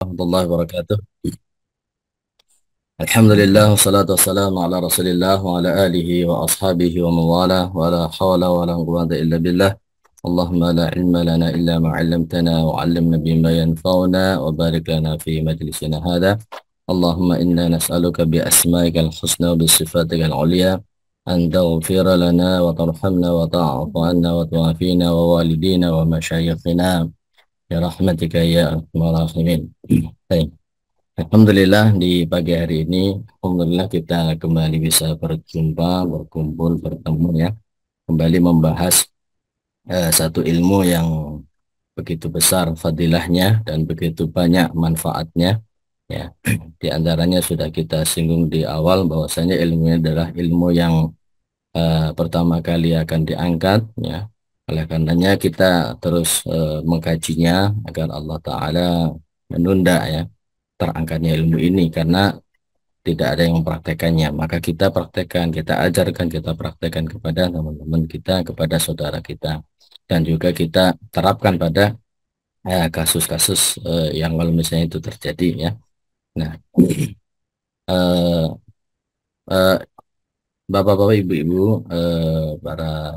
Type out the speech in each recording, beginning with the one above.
Warahmatullahi wabarakatuh. Alhamdulillah wassalatu wassalamu ala Rasulillah wa ala alihi wa ashabihi wa mawala wa la hawla wa la quwwata illa billah. Allahumma la ilma lana illa ma 'allamtana wa 'allimna bima yanfa'una wa barik lana fi majlisina hadha. Allahumma inna nas'aluka bi asma'ikal husna wa bi sifatikal 'ulya an taghfira lana wa tarhamna wa ta'fu 'anna wa tu'afina wa walidina wa masyayikhina bi rahmatika ya arhamar rahimin. Baik. Alhamdulillah di pagi hari ini, Alhamdulillah kita kembali bisa berjumpa, berkumpul, bertemu ya, kembali membahas satu ilmu yang begitu besar fadilahnya dan begitu banyak manfaatnya. Ya, di antaranya sudah kita singgung di awal bahwasanya ilmu ini adalah ilmu yang pertama kali akan diangkat, ya. Oleh karenanya kita terus mengkajinya agar Allah Ta'ala menunda ya terangkatnya ilmu ini karena tidak ada yang mempraktekannya, maka kita praktekkan, kita ajarkan, kita praktekkan kepada teman-teman kita, kepada saudara kita, dan juga kita terapkan pada kasus-kasus yang kalau misalnya itu terjadi ya. Nah, eh, eh, Bapak-bapak, ibu-ibu, para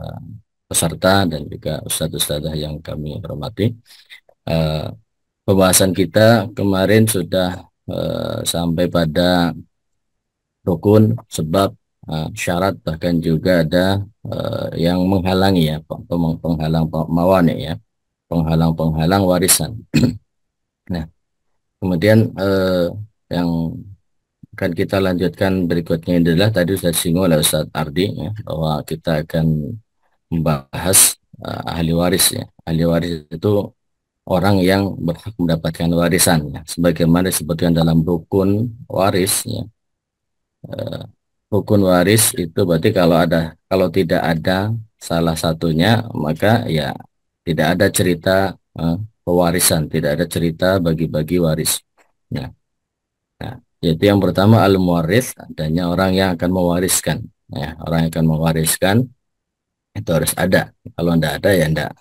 peserta dan juga ustadz-ustadzah yang kami hormati, eh, pembahasan kita kemarin sudah sampai pada rukun, sebab, syarat, bahkan juga ada yang menghalangi ya, penghalang mawani ya, penghalang-penghalang warisan. Nah, kemudian yang akan kita lanjutkan berikutnya adalah tadi sudah disinggung oleh Ustadz Ardi ya, bahwa kita akan membahas ahli waris ya. Ahli waris itu orang yang berhak mendapatkan warisan ya, sebagaimana disebutkan dalam rukun waris ya. Eh, Rukun waris itu berarti kalau tidak ada salah satunya, maka ya tidak ada cerita eh, pewarisan, tidak ada cerita bagi-bagi waris. Nah, nah, yaitu yang pertama al-muwaris, adanya orang yang akan mewariskan. Ya, orang yang akan mewariskan itu harus ada. Kalau tidak ada ya tidak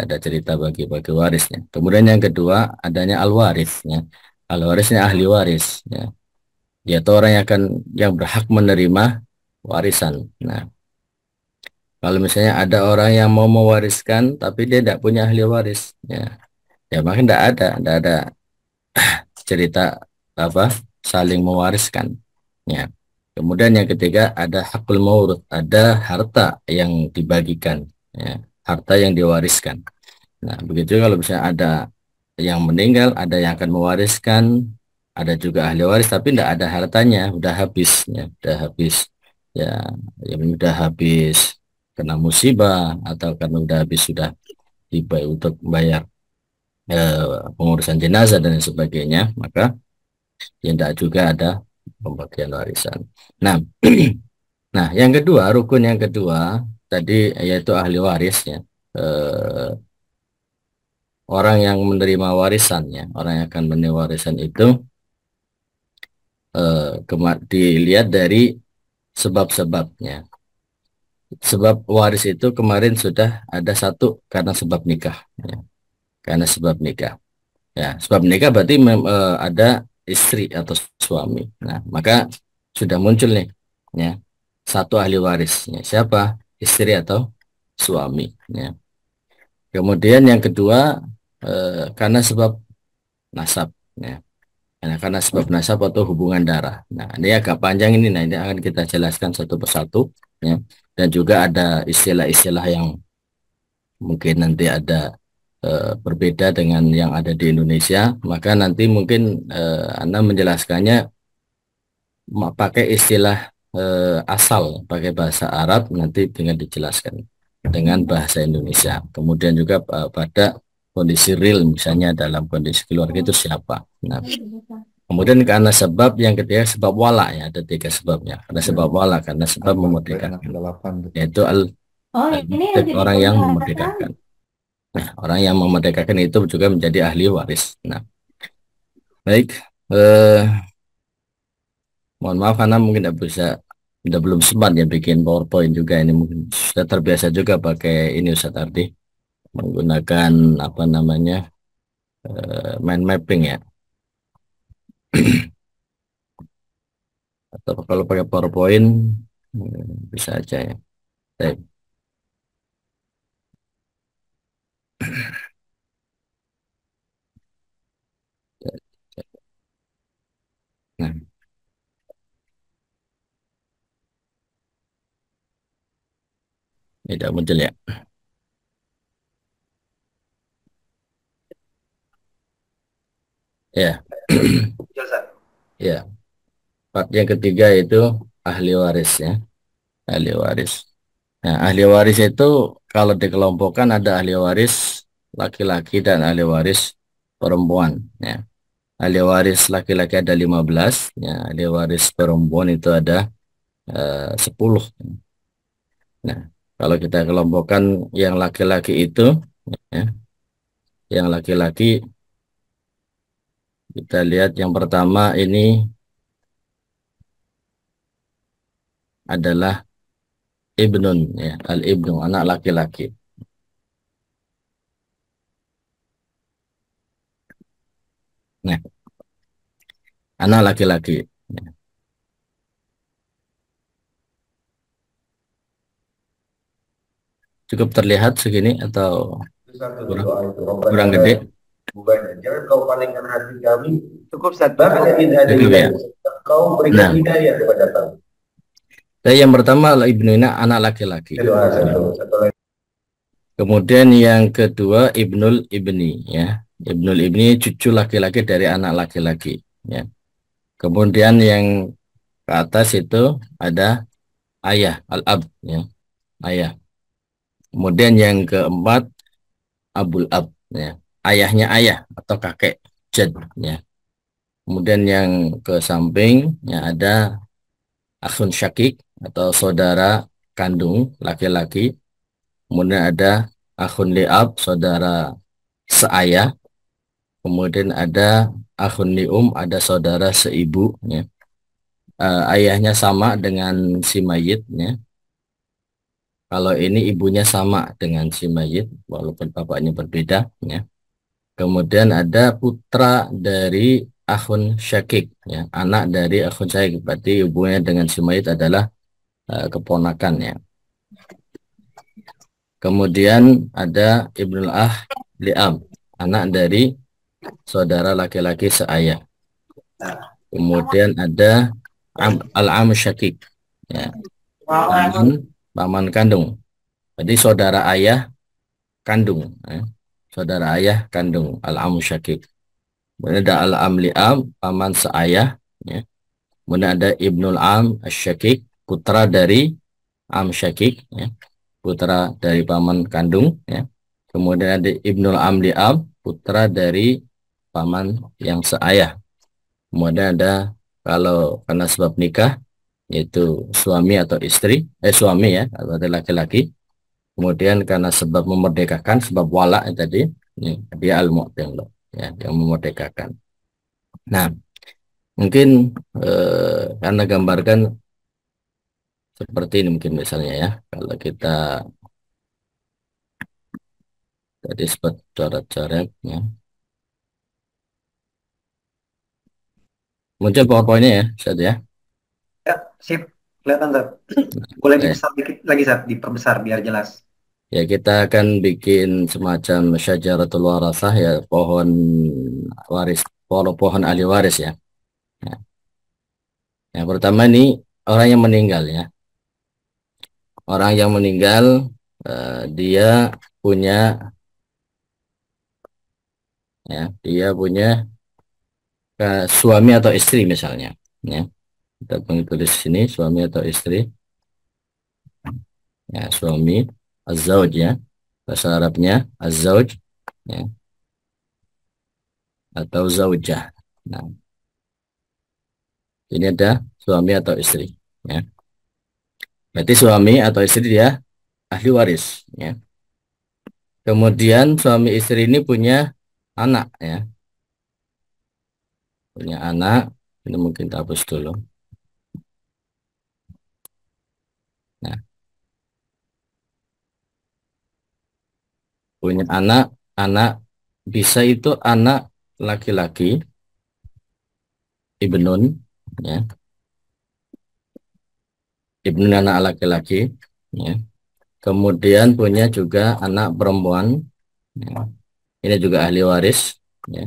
ada cerita bagi-bagi warisnya. Kemudian yang kedua adanya al-waris ya. Al-warisnya ahli waris ya. Yaitu orang yang berhak menerima warisan. Nah, kalau misalnya ada orang yang mau mewariskan tapi dia tidak punya ahli waris, ya maka tidak ada cerita apa saling mewariskan. Ya. Kemudian yang ketiga ada hakul maurud, ada harta yang dibagikan, ya, harta yang diwariskan. Nah, begitu kalau misalnya ada yang meninggal, ada yang akan mewariskan, ada juga ahli waris, tapi tidak ada hartanya, udah habis, ya, udah habis, ya, ya udah habis kena musibah atau karena udah habis sudah tiba untuk membayar pengurusan jenazah dan lain sebagainya, maka ya tidak juga ada pembagian warisan. Nah, nah yang kedua, rukun yang kedua tadi yaitu ahli warisnya. Eh, Orang yang menerima warisannya, orang yang akan menerima warisan itu dilihat dari sebab-sebabnya. Sebab waris itu kemarin sudah ada satu karena sebab nikah, ya. Karena sebab nikah. Ya, sebab nikah berarti ada istri atau suami. Nah, maka sudah muncul nih, ya, satu ahli warisnya. Siapa? Istri atau suami. Ya. Kemudian yang kedua karena sebab nasab. Ya. Karena sebab nasab atau hubungan darah. Nah, ini agak panjang ini. Nah, ini akan kita jelaskan satu persatu. Ya. Dan juga ada istilah-istilah yang mungkin nanti ada berbeda dengan yang ada di Indonesia. Maka nanti mungkin Anda menjelaskannya pakai istilah asal, pakai bahasa Arab, nanti dengan dijelaskan dengan bahasa Indonesia. Kemudian juga pada kondisi real, misalnya dalam kondisi keluarga itu siapa. Nah, kemudian karena sebab yang ketiga sebab wala ya, ada tiga sebabnya. Ada sebab wala karena sebab memerdekakan, yaitu Oh, ini yang jadi orang yang pembahasan. memerdekakan. Nah, orang yang memerdekakan itu juga menjadi ahli waris. Nah, baik, mohon maaf karena mungkin tidak bisa, udah belum sempat ya bikin PowerPoint juga, ini mungkin sudah terbiasa juga pakai ini Ustadz Ardi, menggunakan apa namanya mind mapping ya. Atau kalau pakai PowerPoint bisa aja ya. Baik. Nah, tidak muncul ya. Ya. Ya. Part yang ketiga itu ahli waris ya. Ahli waris. Nah, ahli waris itu kalau dikelompokkan ada ahli waris laki-laki dan ahli waris perempuan ya. Ahli waris laki-laki ada 15 ya, ahli waris perempuan itu ada 10. Nah, kalau kita kelompokkan yang laki-laki itu ya, yang laki-laki kita lihat yang pertama ini adalah ibnun ya, al-ibnu anak laki-laki. Nah, anak laki-laki. Cukup terlihat segini atau kurang, kurang gede? Jangan kau palingkan hati kami. Cukup satu. Cukup ya. Kau berikan hidayah kepada kami. Yang pertama ibnu ini anak laki-laki. Kemudian yang kedua ibnul ibni ya. Ibnul ibni cucu laki-laki dari anak laki-laki ya. Kemudian yang ke atas itu ada ayah al-ab ya. Ayah. Kemudian yang keempat abul ab ya. Ayahnya ayah atau kakek jad ya. Kemudian yang ke sampingnya ada akhun syakik atau saudara kandung laki-laki. Kemudian ada akhun liab, saudara seayah. Kemudian ada akhun lium, ada saudara seibu. Ya. Ayahnya sama dengan si mayit. Ya. Kalau ini ibunya sama dengan si mayit, walaupun bapaknya berbeda. Ya. Kemudian ada putra dari akhun syakik. Ya. Anak dari akhun syakik. Berarti ibunya dengan si mayit adalah keponakan. Ya. Kemudian ada ibnul liam, anak dari saudara laki-laki seayah. Kemudian ada al-am syakik, ya, paman kandung. Jadi saudara ayah kandung, ya. Saudara ayah kandung al-am syakik. Kemudian ada al-am liam, paman seayah, ya. Kemudian ada ibnul am syakik, putra dari am syakik, ya. Putra dari paman kandung, ya. Kemudian ada ibnul am liab, putra dari paman yang seayah. Kemudian ada kalau karena sebab nikah yaitu suami atau istri, suami ya, atau laki-laki. Kemudian karena sebab memerdekakan, sebab wala tadi, ini dia al-mu'tim ya, yang memerdekakan. Nah, mungkin karena gambarkan seperti ini mungkin misalnya ya, kalau kita tadi seperti coret-coret ya. Muncul PowerPoint-nya ya, Ustaz ya. Ya, sip. Kelihatan, Sat. Boleh Baik. dibesar dikit lagi, Sat. Diperbesar biar jelas. Ya, kita akan bikin semacam syajaratul warasah ya, pohon waris, pohon ahli waris ya. Ya. Yang pertama ini orang yang meninggal ya. Orang yang meninggal dia punya dia punya suami atau istri misalnya ya. Kita tulis sini suami atau istri. Ya, suami az-zauj ya. Bahasa Arabnya az-zauj ya, atau zaujah. Nah, ini ada suami atau istri ya. Berarti suami atau istri dia ahli waris ya. Kemudian suami istri ini punya anak ya. Punya anak, ini mungkin kita hapus dulu. Nah, punya anak bisa itu anak laki-laki, ibnun, ya, ibnun anak laki-laki, ya. Kemudian punya juga anak perempuan, ya. Ini juga ahli waris, ya.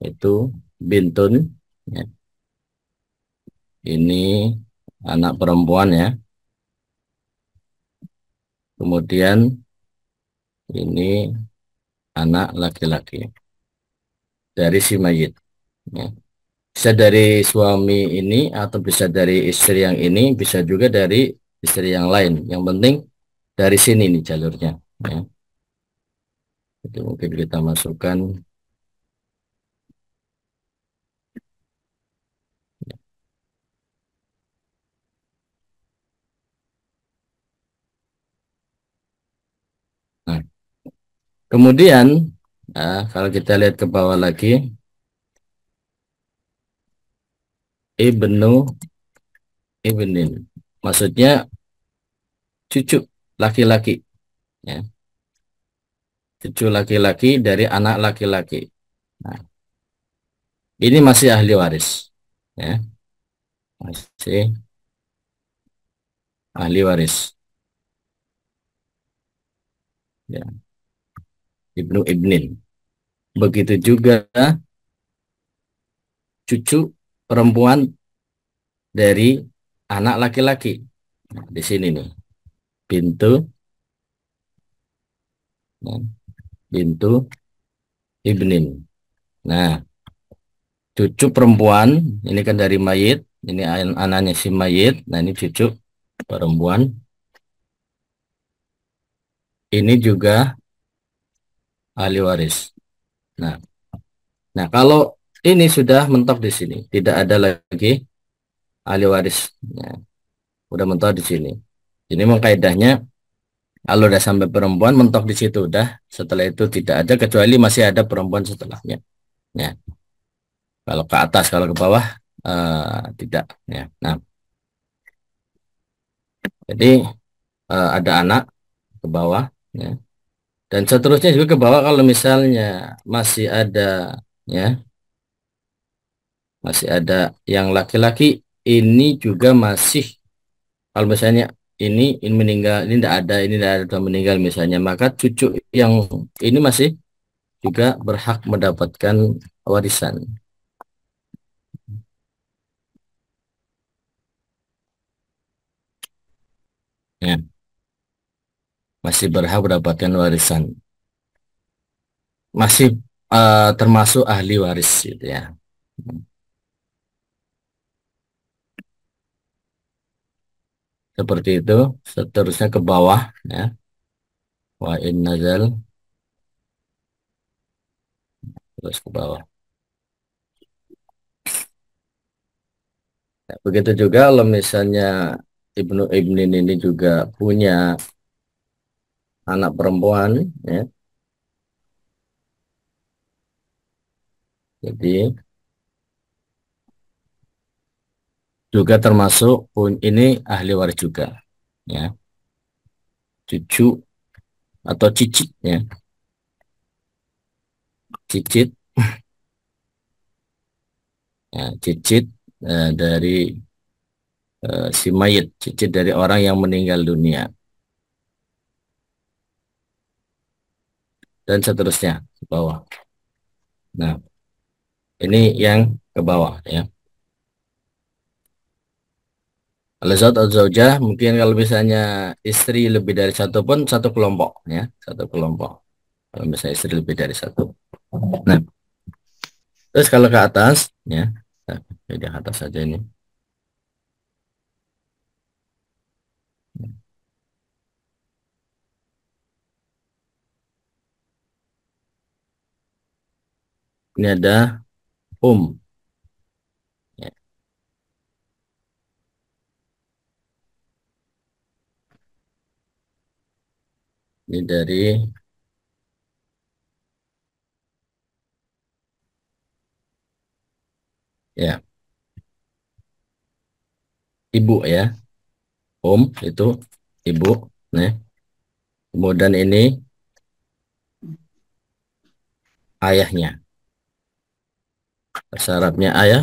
Itu bintun, ya. Ini anak perempuan, ya. Kemudian ini anak laki-laki dari si mayit, ya. Bisa dari suami ini atau bisa dari istri yang ini, bisa juga dari istri yang lain. Yang penting dari sini nih jalurnya, ya. Jadi mungkin kita masukkan. Nah, kemudian kalau kita lihat ke bawah lagi, ibnu ibnin, maksudnya cucu laki-laki, ya. Cucu laki-laki dari anak laki-laki. Nah, ini masih ahli waris, ya. Masih ahli waris, ya. Ibnu ibnin. Begitu juga cucu perempuan dari anak laki-laki. Nah, di sini nih, bintu, ya, bintu ibnin. Nah, cucu perempuan ini kan dari mayit, ini anaknya si mayit. Nah, ini cucu perempuan. Ini juga ahli waris. Nah, nah kalau ini sudah mentok di sini, tidak ada lagi ahli waris. Nah, udah mentok di sini. Ini memang kaidahnya kalau udah sampai perempuan mentok di situ udah. Setelah itu tidak ada kecuali masih ada perempuan setelahnya. Ya, kalau ke atas, kalau ke bawah tidak. Ya, nah, jadi ada anak ke bawah. Ya. Dan seterusnya juga ke bawah kalau misalnya masih ada, ya, masih ada yang laki-laki, ini juga masih, kalau misalnya ini meninggal, ini tidak ada meninggal misalnya, maka cucu yang ini masih juga berhak mendapatkan warisan, ya, masih berhak mendapatkan warisan, masih termasuk ahli waris gitu ya. Seperti itu. Seterusnya ke bawah, ya, wa in nazal, terus ke bawah. Ya, begitu juga kalau misalnya Ibnu Ibnin ini juga punya anak perempuan, ya. Jadi juga termasuk pun ini ahli waris juga, ya. Cucu atau cicit, ya. Cicit, ya, cicit dari si mayit, cicit dari orang yang meninggal dunia dan seterusnya ke bawah. Nah, ini yang ke bawah, ya. Kalau zat atau zaujah mungkin kalau misalnya istri lebih dari satu pun satu kelompok, ya, satu kelompok. Kalau misalnya istri lebih dari satu. Nah, terus kalau ke atas, ya, nah, di atas saja ini. Ini ada um, ya. Ini dari, ya, ibu, ya, itu ibu. Nah, kemudian ini ayahnya. Bahasa Arabnya ayah,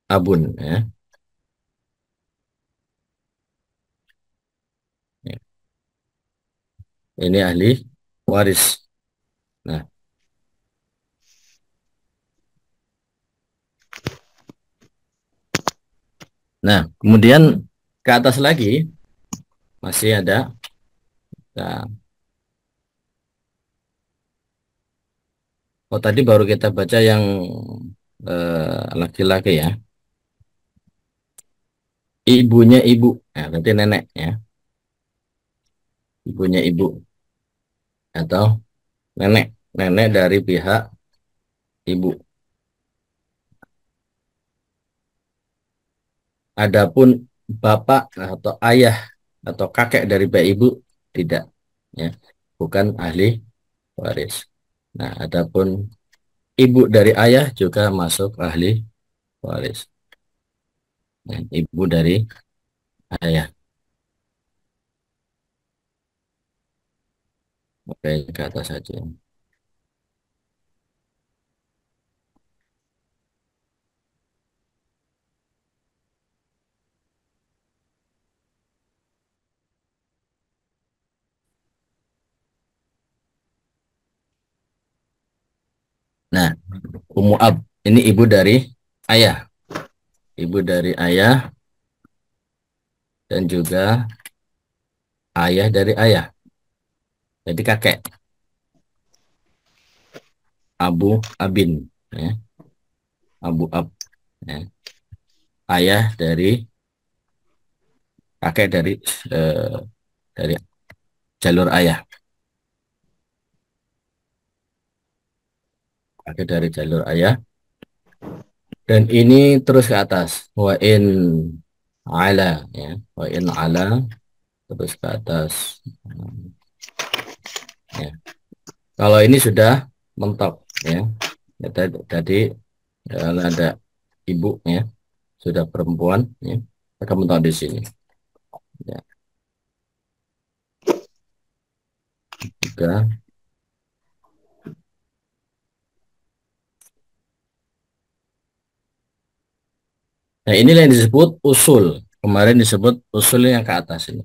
abun, ya. Ini ahli waris. Nah, kemudian ke atas lagi masih ada. Nah, oh tadi baru kita baca yang laki-laki ya. Ibunya ibu, nah, berarti nenek ya. Ibunya ibu atau nenek, nenek dari pihak ibu. Adapun bapak atau ayah atau kakek dari pihak ibu tidak, ya, bukan ahli waris. Nah, adapun ibu dari ayah juga masuk ahli waris. Nah, ibu dari ayah. Oke, ke atas saja. Nah, Ummu Ab ini ibu dari ayah. Ibu dari ayah dan juga ayah dari ayah. Jadi kakek. Abu Abin, ya. Abu Ab, ya. Ayah dari kakek eh, dari jalur ayah. Kakek dari jalur ayah. Dan ini terus ke atas. Wa in ala, ya. Wa in ala terus ke atas. Ya. Kalau ini sudah mentok, ya. Ya, tadi ada ibu, ya, sudah perempuan, ya. Akan mentok di sini. Ya. Juga. Nah, inilah yang disebut usul. Kemarin disebut usul yang ke atas ini.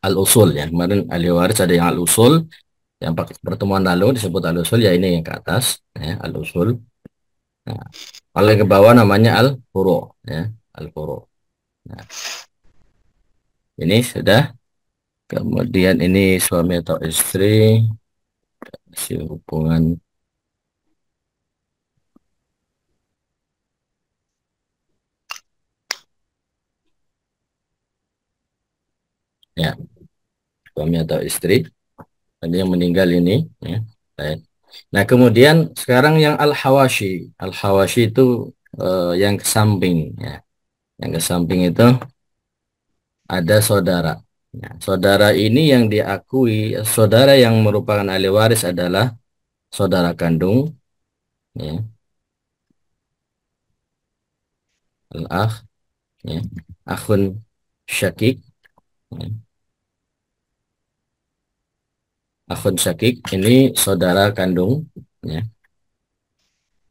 Al-usul, ya. Kemarin ahli waris ada yang al-usul. Yang pertemuan lalu disebut al-usul, ya ini yang ke atas, ya, al-usul. Nah, kalau yang ke bawah namanya al-furu, ya, al-furu. Nah, ini sudah. Kemudian ini suami atau istri, si hubungan, ya, suami atau istri. Tadi yang meninggal ini, ya. Baik. Nah, kemudian sekarang yang al-hawashi. Al-hawashi itu yang ke samping, ya. Yang ke samping itu ada saudara. Nah, saudara ini yang diakui, saudara yang merupakan ahli waris adalah saudara kandung, ya, al-akh, ya, akhun syakik, ya. Akhun syakik ini saudara kandung, ya.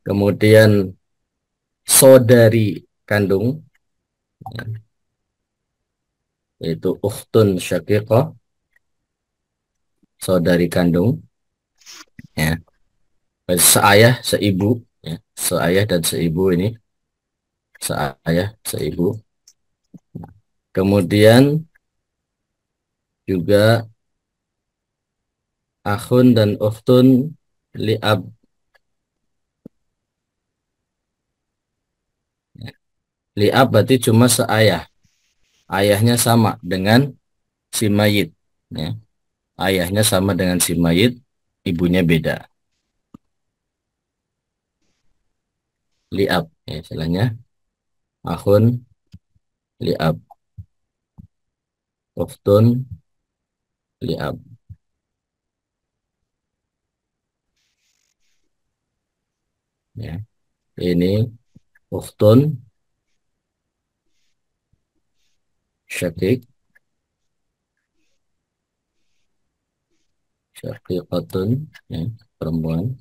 Kemudian saudari kandung, ya, yaitu ukhtun syakiqah, saudari kandung, ya. Seayah, seibu, ya. Seayah dan seibu ini, seayah, seibu. Kemudian juga akhun dan ukhtun li'ab, ya. Li'ab berarti cuma seayah. Ayahnya sama dengan si mayit, ya. Ayahnya sama dengan si mayit, ibunya beda. Li'ab, ya, istilahnya akhun li'ab, ukhtun li'ab, ya. Ini ukhtun syakik, syakiqatun, ya, perempuan.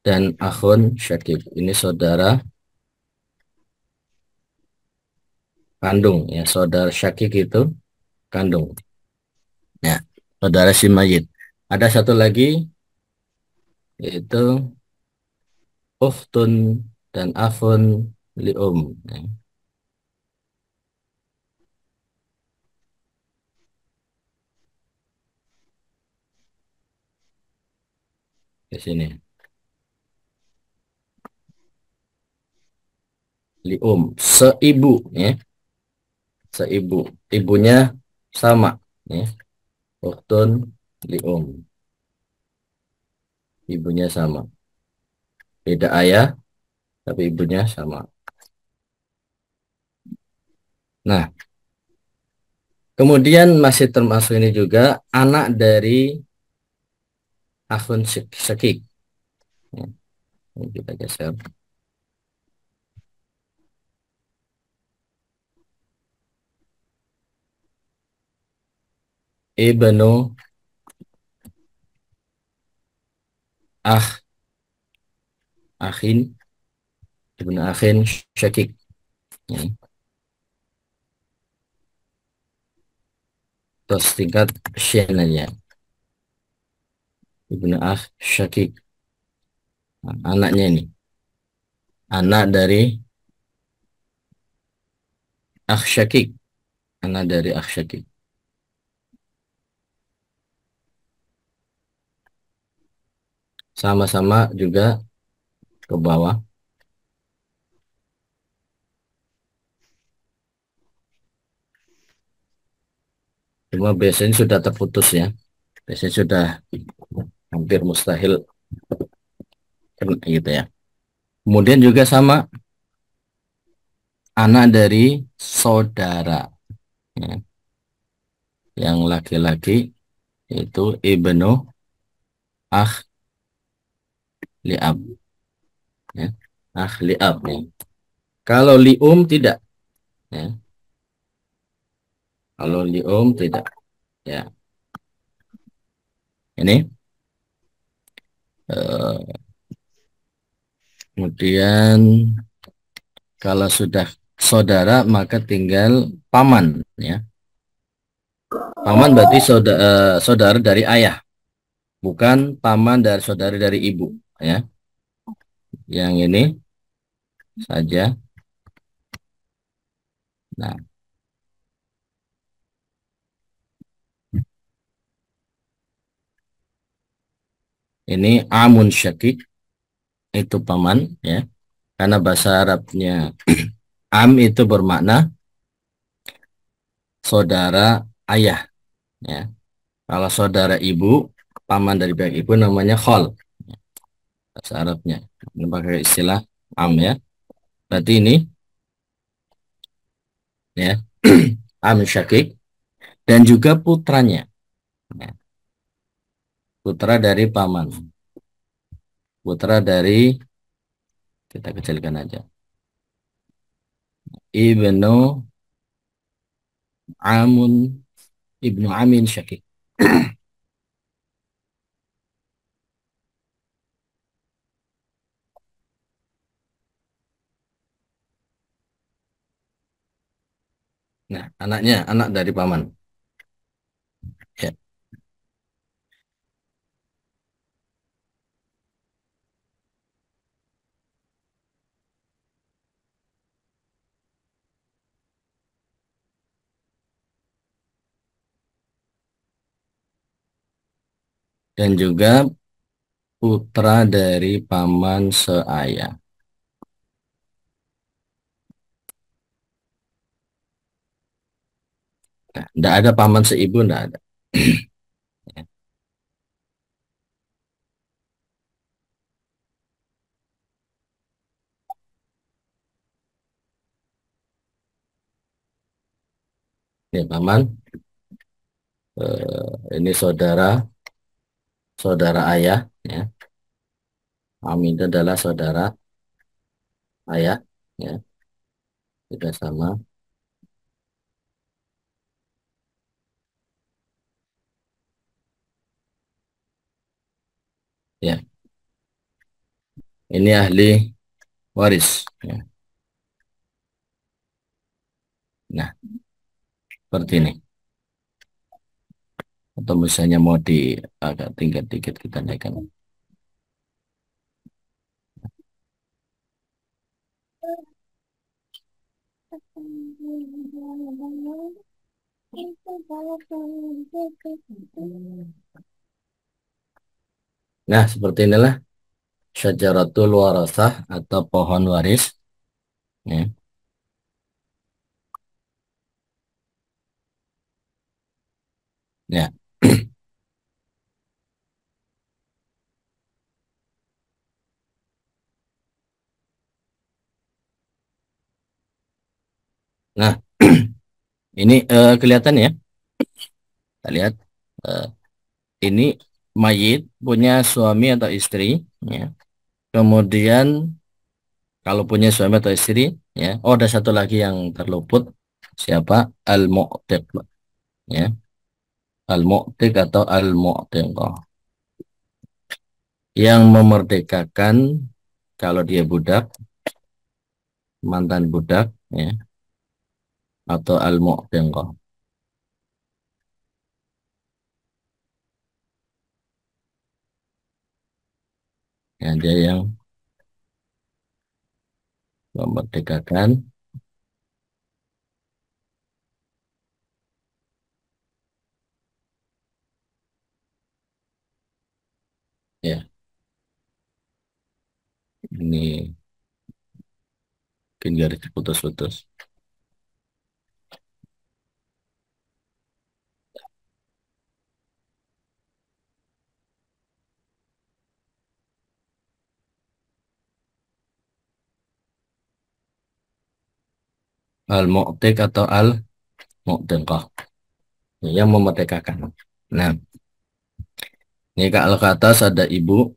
dan akhun syakik. Ini saudara kandung ya, saudara syakik itu kandung. Ya, saudara si mayit. Ada satu lagi yaitu ukhtun dan akhun lium. Ya. Di sini lium seibu ya, seibu, ibunya sama ya, ukhtun lium, ibunya sama, beda ayah tapi ibunya sama. Nah, kemudian masih termasuk ini juga anak dari akhun syakik ya. Ini kita geser ibnu ah akhin, ibnu akhin syakik ya. Terus tingkat syin aja, ibnu akh syakik. Nah, anaknya ini anak dari akh syakik, anak dari akh syakik, sama-sama juga ke bawah. Cuma biasanya sudah terputus ya, biasanya sudah hampir mustahil kena gitu ya. Kemudian juga sama anak dari saudara ya. Yang laki-laki itu ibnu akh liab ya. Akh liab ya. Kalau lium tidak ya. Kalau lium tidak ya. Ini kemudian kalau sudah saudara maka tinggal paman ya. Paman berarti saudara, saudara dari ayah, bukan paman dari saudara dari ibu ya. Yang ini saja. Nah, ini amun syakik itu paman ya. Karena bahasa Arabnya am itu bermakna saudara ayah ya. Kalau saudara ibu, paman dari pihak ibu namanya khol bahasa Arabnya. Ini pakai istilah am ya. Berarti ini ya am syakik dan juga putranya. Ya. Putra dari paman. Putra dari, kita kecilkan aja, ibnu amun, ibnu amin syakik. Nah, anaknya anak dari paman. Ya. Dan juga putra dari paman seayah. Nah, tidak ada paman seibu, tidak ada. Ya, ini paman, ini saudara, saudara ayah, ya. Amin itu adalah saudara ayah, ya. Sudah sama. Ya, ini ahli waris. Ya. Nah, seperti ini. Atau misalnya mau di agak tingkat dikit kita naikkan. Nah, seperti inilah syajaratul warasah atau pohon waris. Ya. Ya. Nah, ini kelihatan ya. Kita lihat eh, ini mayit punya suami atau istri. Ya. Kemudian kalau punya suami atau istri, ya. Oh, ada satu lagi yang terluput. Siapa? Al-Mu'tiq. Ya. Al-Mu'tiq atau Al-Mu'tiqah. Yang memerdekakan kalau dia budak, mantan budak, ya. Atau Al-Mu'tiqah. Ya, dia yang memerdekakan. Ya, ini mungkin garis putus-putus. Al-Mu'tiq atau Al-Mu'tiqah. Yang memerdekakan. Nah, ini kalau ke atas ada ibu,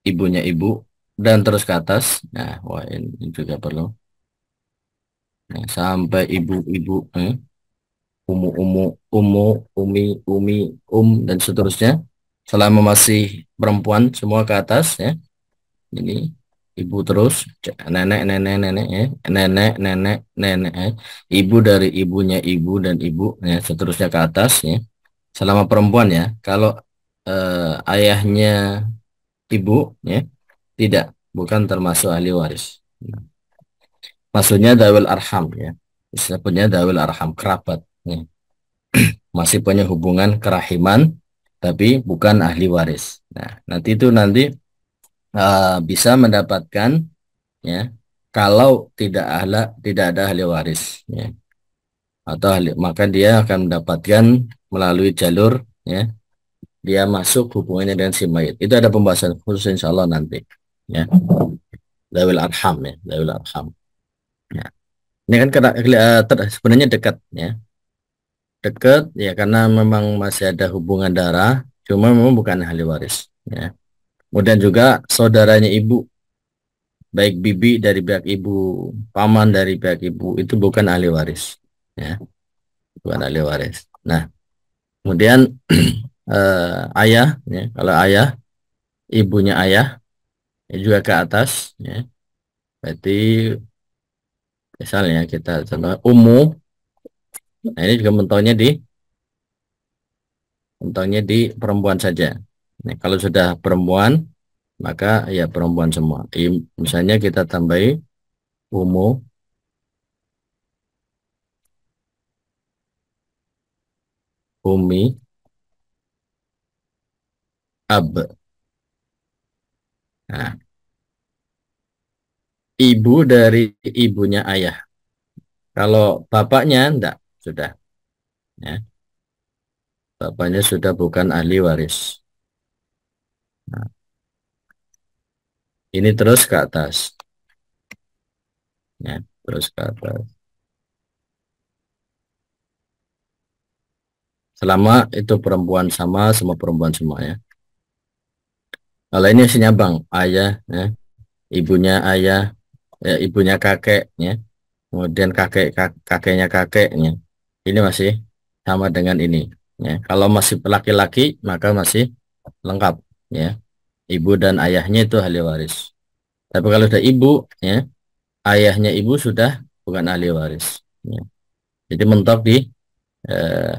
ibunya ibu, dan terus ke atas. Nah, wah ini juga perlu. Nah, sampai ibu-ibu, umu-umu, umu, umi, dan seterusnya. Selama masih perempuan, semua ke atas, ya. Ini ibu terus, nenek, nenek, nenek, ya. Nenek, nenek, nenek, ya. Ibu dari ibunya ibu dan ibu, ya. Seterusnya ke atas, ya. Selama perempuan, ya. Kalau ayahnya ibu, ya, tidak, bukan termasuk ahli waris. Maksudnya dawil arham, ya. Disebutnya dawil arham, kerabat, ya. Masih punya hubungan kerahiman, tapi bukan ahli waris. Nah, nanti bisa mendapatkan, ya, kalau tidak ada ahli waris, ya. Atau maka dia akan mendapatkan melalui jalur, ya, dia masuk hubungannya dengan si mayit. Itu ada pembahasan khusus insya Allah nanti, ya. Dawil arham, ya, dawil arham. Ya. Ini kan sebenarnya dekat, ya. Dekat, ya, karena memang masih ada hubungan darah, cuma memang bukan ahli waris, ya. Kemudian juga saudaranya ibu, baik bibi dari pihak ibu, paman dari pihak ibu, itu bukan ahli waris, ya, bukan ahli waris. Nah, kemudian ayah, ya, kalau ayah, ibunya ayah, ya, juga ke atas, ya. Berarti misalnya kita contoh ummu, nah ini juga mentaunya di perempuan saja. Nah, kalau sudah perempuan, maka ya perempuan semua. Misalnya kita tambahi ummu, umi, ab. Nah, ibu dari ibunya ayah. Kalau bapaknya enggak, sudah, ya. Bapaknya sudah bukan ahli waris. Nah, ini terus ke atas, ya, terus ke atas. Selama itu perempuan sama perempuan semua, ya. Kalau ini senyabang, ayah, ya, ibunya ayah, ya, ibunya kakek, ya. Kemudian kakeknya kakeknya. Ini masih sama dengan ini, ya. Kalau masih laki-laki maka masih lengkap, ya. Ibu dan ayahnya itu ahli waris. Tapi kalau ada ibu, ya, ayahnya ibu sudah bukan ahli waris. Ya. Jadi eh,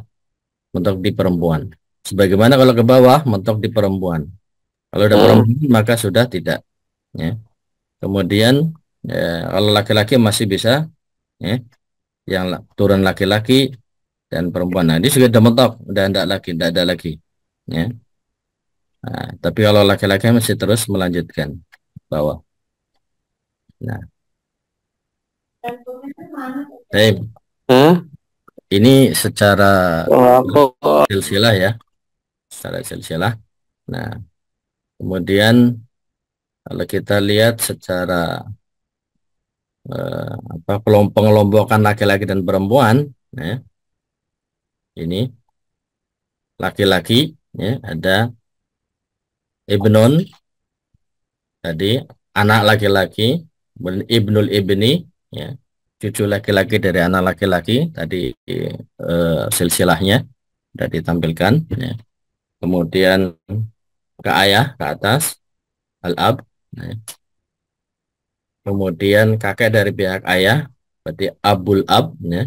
mentok di perempuan. Sebagaimana kalau ke bawah mentok di perempuan. Kalau ada perempuan maka sudah tidak. Ya. Kemudian kalau laki-laki masih bisa, ya, yang turun laki-laki dan perempuan. Nah, ini sudah ada mentok, udah tidak lagi, tidak ada lagi. Ya. Nah, tapi kalau laki-laki masih terus melanjutkan bawah. Nah, ini secara silsilah ya, secara silsilah. Nah, kemudian kalau kita lihat secara pengelompokan laki-laki dan perempuan, ya, ini laki-laki, ya, ada ibnun tadi, anak laki-laki, ibnul ibni, ya, cucu laki-laki dari anak laki-laki tadi, silsilahnya sudah ditampilkan, ya. Kemudian ke ayah ke atas al-ab, ya. Kemudian kakek dari pihak ayah berarti abul ab, ya,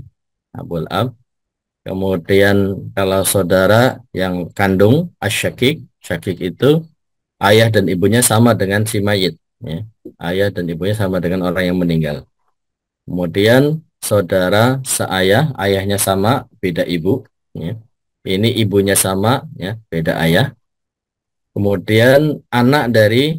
abul ab. Kemudian kalau saudara yang kandung asyakik, syakik itu ayah dan ibunya sama dengan si mayit, ya. Ayah dan ibunya sama dengan orang yang meninggal. Kemudian saudara seayah, ayahnya sama, beda ibu, ya. Ini ibunya sama, ya, beda ayah. Kemudian anak dari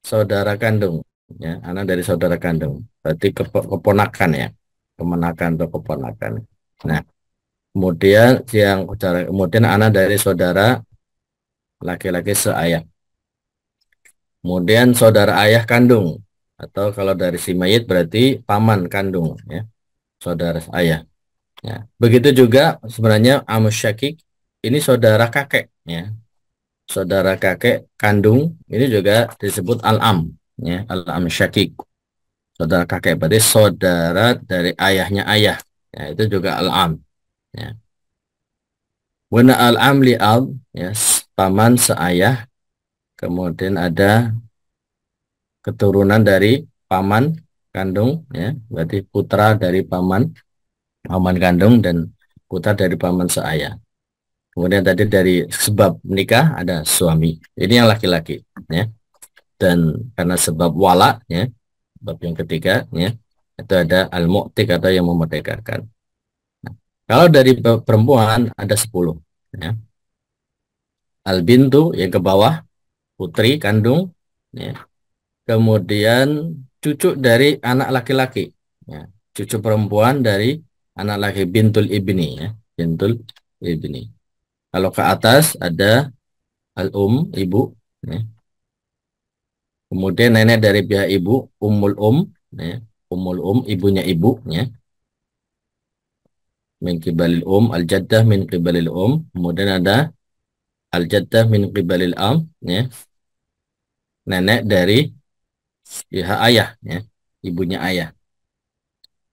saudara kandung, ya, anak dari saudara kandung. Berarti keponakan, ya, kemenakan atau keponakan. Nah, kemudian anak dari saudara laki-laki seayah. Kemudian saudara ayah kandung, atau kalau dari si mayit berarti paman kandung, ya, saudara ayah. Ya. Begitu juga sebenarnya amusyakik ini saudara kakek, ya, saudara kakek kandung ini juga disebut al-am, ya, al-am syakik. Saudara kakek berarti saudara dari ayahnya ayah, ya, itu juga al-am, ya. Wana al-am li al, ya, paman seayah. Kemudian ada keturunan dari paman kandung, ya, berarti putra dari paman kandung dan putra dari paman seayah. Kemudian tadi dari sebab nikah ada suami, ini yang laki-laki, ya. Dan karena sebab wala, ya, sebab yang ketiga, ya, itu ada al-mu'tik atau yang memerdekakan. Nah, kalau dari perempuan ada 10, ya. Al-bintu yang ke bawah, putri kandung, ya. Kemudian cucu dari anak laki-laki, ya. Cucu perempuan dari anak laki, bintul ibni, ya. Bintul ibni. Kalau ke atas ada ibu, ya. Kemudian nenek dari pihak ibu, ya. Ibunya ibu, ya. Min qibalil al-jaddah min qibalil Kemudian ada al-jaddah min qibalil ya. Nenek dari pihak ayah, ya. Ibunya ayah.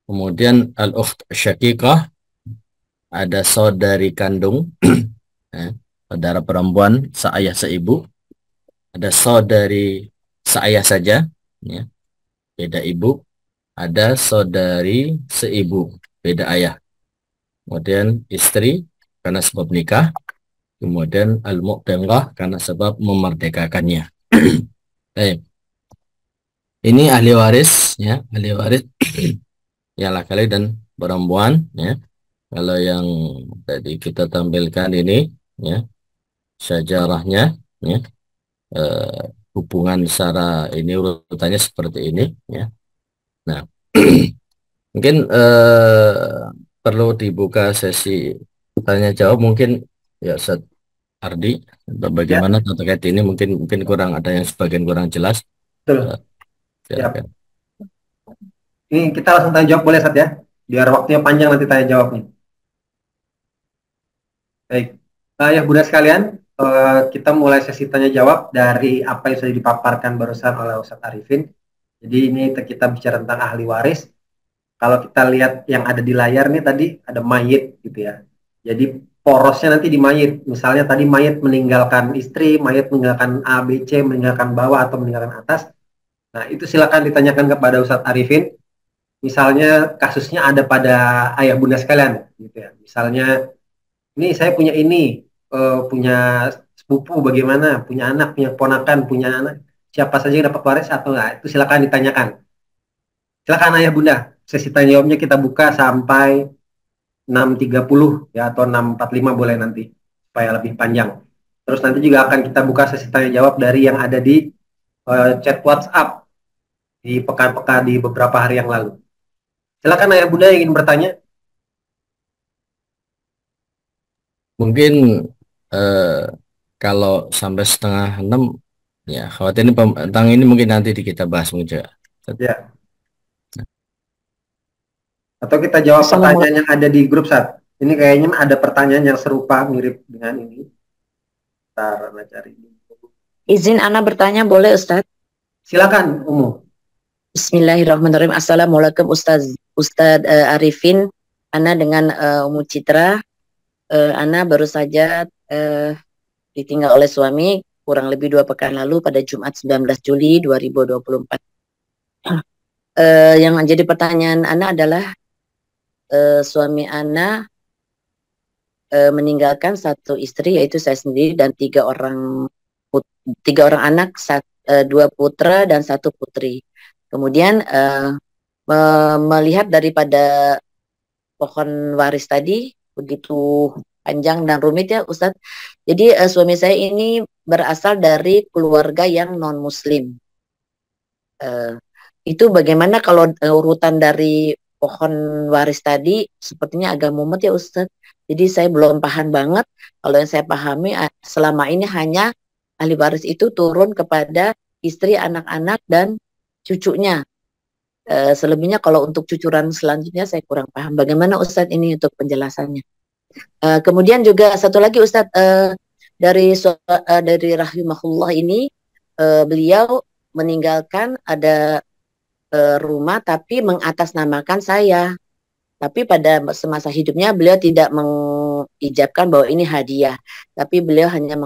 Kemudian al-ukht syaqiqah, ada saudari kandung, ya. Saudara perempuan seayah seibu. Ada saudari seayah saja, ya. Beda ibu. Ada saudari seibu, beda ayah. Kemudian istri karena sebab nikah. Kemudian al-mu'tengah karena sebab memerdekakannya. Baik. Ini ahli waris, ya, ahli waris yang laki-laki dan perempuan, ya. Kalau yang tadi kita tampilkan ini, ya, sejarahnya, ya, eh, hubungan secara ini urutannya seperti ini, ya. Nah, mungkin perlu dibuka sesi tanya jawab mungkin, ya, Ustaz Ardi, atau Ya, bagaimana terkait ini mungkin kurang ada yang sebagian kurang jelas. betul. Siap. Silakan. Ini kita langsung tanya jawab boleh, Sat, ya? Biar waktunya panjang nanti tanya jawabnya. Baik. Ya, Bunda sekalian, kita mulai sesi tanya jawab dari apa yang sudah dipaparkan barusan oleh Ustaz Arifin. Jadi ini kita bicara tentang ahli waris. Kalau kita lihat yang ada di layar nih tadi ada mayit gitu ya. Jadi porosnya nanti di mayit. Misalnya tadi mayit meninggalkan istri, mayit meninggalkan A, B, C, meninggalkan bawah atau meninggalkan atas. Nah, itu silakan ditanyakan kepada Ustadz Arifin. Misalnya kasusnya ada pada ayah bunda sekalian, gitu ya. Misalnya, ini saya punya ini, punya sepupu bagaimana, punya anak, punya keponakan, punya anak, siapa saja yang dapat waris atau enggak, itu silakan ditanyakan. Silakan ayah bunda, sesi tanya jawabnya kita buka sampai 6.30 ya, atau 6.45 boleh nanti, supaya lebih panjang. Terus nanti juga akan kita buka sesi tanya jawab dari yang ada di chat WhatsApp di pekan-pekan di beberapa hari yang lalu. Silakan ayah bunda yang ingin bertanya. Mungkin eh, kalau sampai 5:30 ya khawatir ini tentang ini mungkin nanti kita bahas mungkin juga. Ya. Atau kita jawab pertanyaan yang ada di grup saat. Ini kayaknya ada pertanyaan yang serupa mirip dengan ini. Ntar Ana cari. Izin Ana bertanya boleh Ustadz? Silakan Umu. Bismillahirrahmanirrahim. Assalamualaikum Ustadz Arifin. Ana dengan Umu Citra. Ana baru saja ditinggal oleh suami kurang lebih 2 pekan lalu pada Jumat 19 Juli 2024. Yang jadi pertanyaan Ana adalah suami Ana meninggalkan 1 istri yaitu saya sendiri dan 3 orang anak, 2 putra dan 1 putri. Kemudian melihat daripada pohon waris tadi begitu panjang dan rumit ya Ustadz. Jadi suami saya ini berasal dari keluarga yang non Muslim. Itu bagaimana kalau urutan dari pohon waris tadi sepertinya agak mumet ya Ustadz. Jadi saya belum paham banget. Kalau yang saya pahami selama ini hanya ahli waris itu turun kepada istri, anak-anak dan cucunya. Selebihnya kalau untuk cucuran selanjutnya saya kurang paham. Bagaimana Ustadz ini untuk penjelasannya? Kemudian juga satu lagi Ustadz, dari rahimahullah ini beliau meninggalkan ada rumah tapi mengatasnamakan saya. Tapi pada semasa hidupnya beliau tidak mengijabkan bahwa ini hadiah, tapi beliau hanya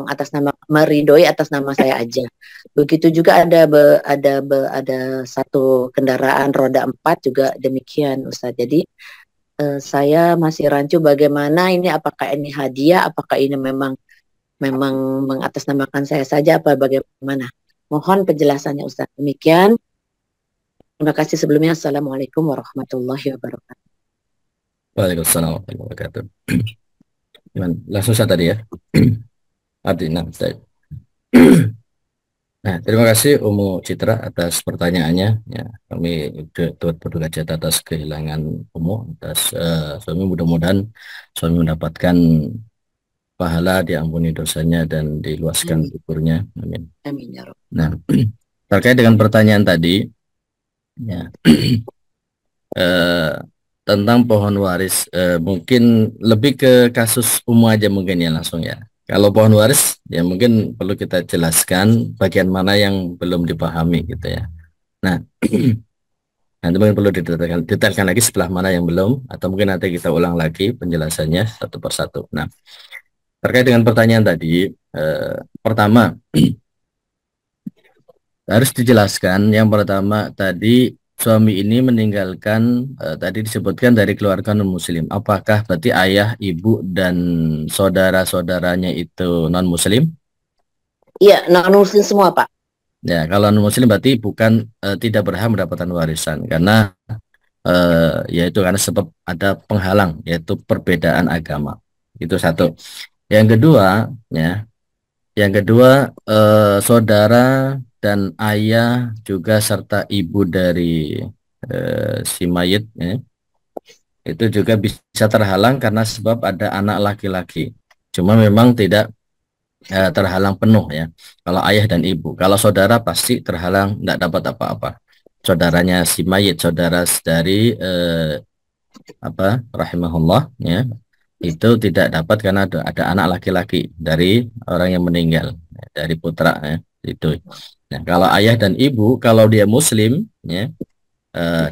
meridoi atas nama saya aja. Begitu juga ada 1 kendaraan roda 4 juga demikian Ustaz. Jadi saya masih rancu bagaimana ini, apakah ini hadiah, apakah ini memang mengatasnamakan saya saja, apa bagaimana? Mohon penjelasannya Ustaz. Demikian. Terima kasih sebelumnya. Assalamualaikum warahmatullahi wabarakatuh. Waalaikumsalam warahmatullahi wabarakatuh. Langsung saja tadi ya. Artinya, nah, terima kasih Umu Citra atas pertanyaannya. Ya, kami turut berduka cita atas kehilangan Umu, atas suami. Mudah-mudahan suami mendapatkan pahala, diampuni dosanya dan diluaskan kuburnya. Amin. Amin ya Rabb. Nah, terkait dengan pertanyaan tadi, ya. Tentang pohon waris, mungkin lebih ke kasus umum aja mungkin ya langsung ya. Kalau pohon waris ya mungkin perlu kita jelaskan bagian mana yang belum dipahami gitu ya. Nah, nanti mungkin perlu detailkan lagi sebelah mana yang belum, atau mungkin nanti kita ulang lagi penjelasannya satu persatu. Nah, terkait dengan pertanyaan tadi, pertama harus dijelaskan yang pertama tadi, suami ini meninggalkan tadi disebutkan dari keluarga non-muslim. Apakah berarti ayah, ibu, dan saudara-saudaranya itu non-muslim? Iya, non-muslim semua Pak. Ya, kalau non-muslim berarti bukan tidak berhak mendapatkan warisan karena yaitu karena sebab ada penghalang, yaitu perbedaan agama. Itu satu. Yang kedua, ya, saudara dan ayah juga serta ibu dari si mayit ya, itu juga bisa terhalang karena sebab ada anak laki-laki. Cuma memang tidak terhalang penuh ya. Kalau ayah dan ibu, kalau saudara pasti terhalang, tidak dapat apa-apa. Saudaranya si mayit, saudara dari rahimahullah ya, itu tidak dapat karena ada anak laki-laki dari orang yang meninggal, dari putra ya, itu. Nah, kalau ayah dan ibu, kalau dia muslim ya,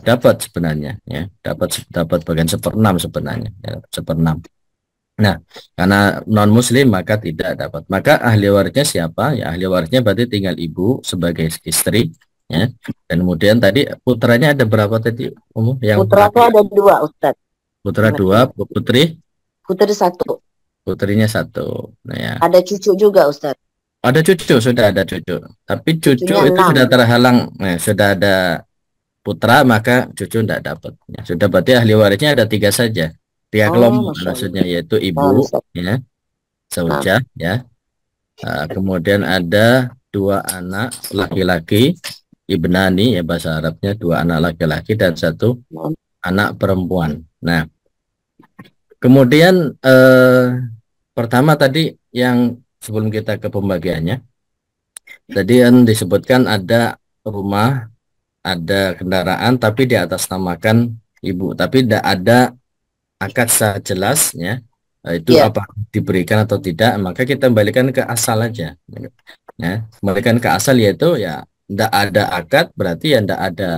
dapat sebenarnya ya, dapat bagian 1/6 sebenarnya ya, 1/6. Nah, karena non muslim maka tidak dapat. Maka ahli warisnya siapa? Ya, ahli warisnya berarti tinggal ibu sebagai istri ya. Dan kemudian tadi putranya ada berapa tadi yang Putra tuh ada dua, Ustadz. putra Ingat. dua, Putri satu. putrinya satu. Nah ya. Ada cucu juga, Ustadz. Ada cucu, sudah ada cucu. Tapi cucu Cucunya itu 6. sudah terhalang. Nah, sudah ada putra maka cucu tidak dapat. Ya, sudah berarti ahli warisnya ada 3 saja. 3 Oh, kelompok Masya Allah. maksudnya yaitu Nah, ibu, Ustadz. ya, Nah, zaujah, ya. Kemudian ada 2 anak laki-laki, ibnani ya bahasa Arabnya, 2 anak laki-laki dan 1 nah. anak perempuan. Nah, kemudian pertama tadi yang sebelum kita ke pembagiannya, tadi yang disebutkan ada rumah, ada kendaraan, tapi di atas namakan ibu, tapi tidak ada akad secara jelas, ya. Itu Iya. apa diberikan atau tidak, maka kita kembalikan ke asal aja, ya. Kembalikan ke asal yaitu ya tidak ada akad, berarti ya tidak ada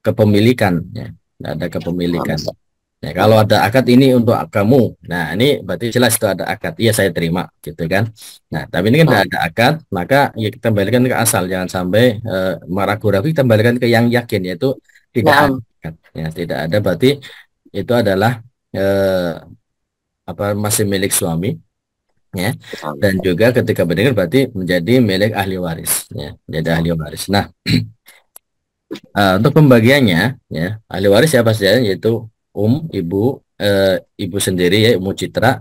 kepemilikan, ya. Tidak ada Nah, kepemilikan. Ustadz. Ya, kalau ada akad ini untuk kamu, nah ini berarti jelas itu ada akad. Iya saya terima, gitu kan. Nah, tapi ini kan tidak Nah, ada akad, maka ya kita kembalikan ke asal, jangan sampai ragu-ragu, kita kembalikan ke yang yakin, yaitu tidak nah, ada akad. Ya, tidak ada berarti itu adalah masih milik suami, ya. Dan juga ketika meninggal berarti menjadi milik ahli waris, ya, menjadi ahli waris. Nah, untuk pembagiannya, ya, ahli waris siapa saja, yaitu ibu, ibu sendiri ya, Ummu Citra,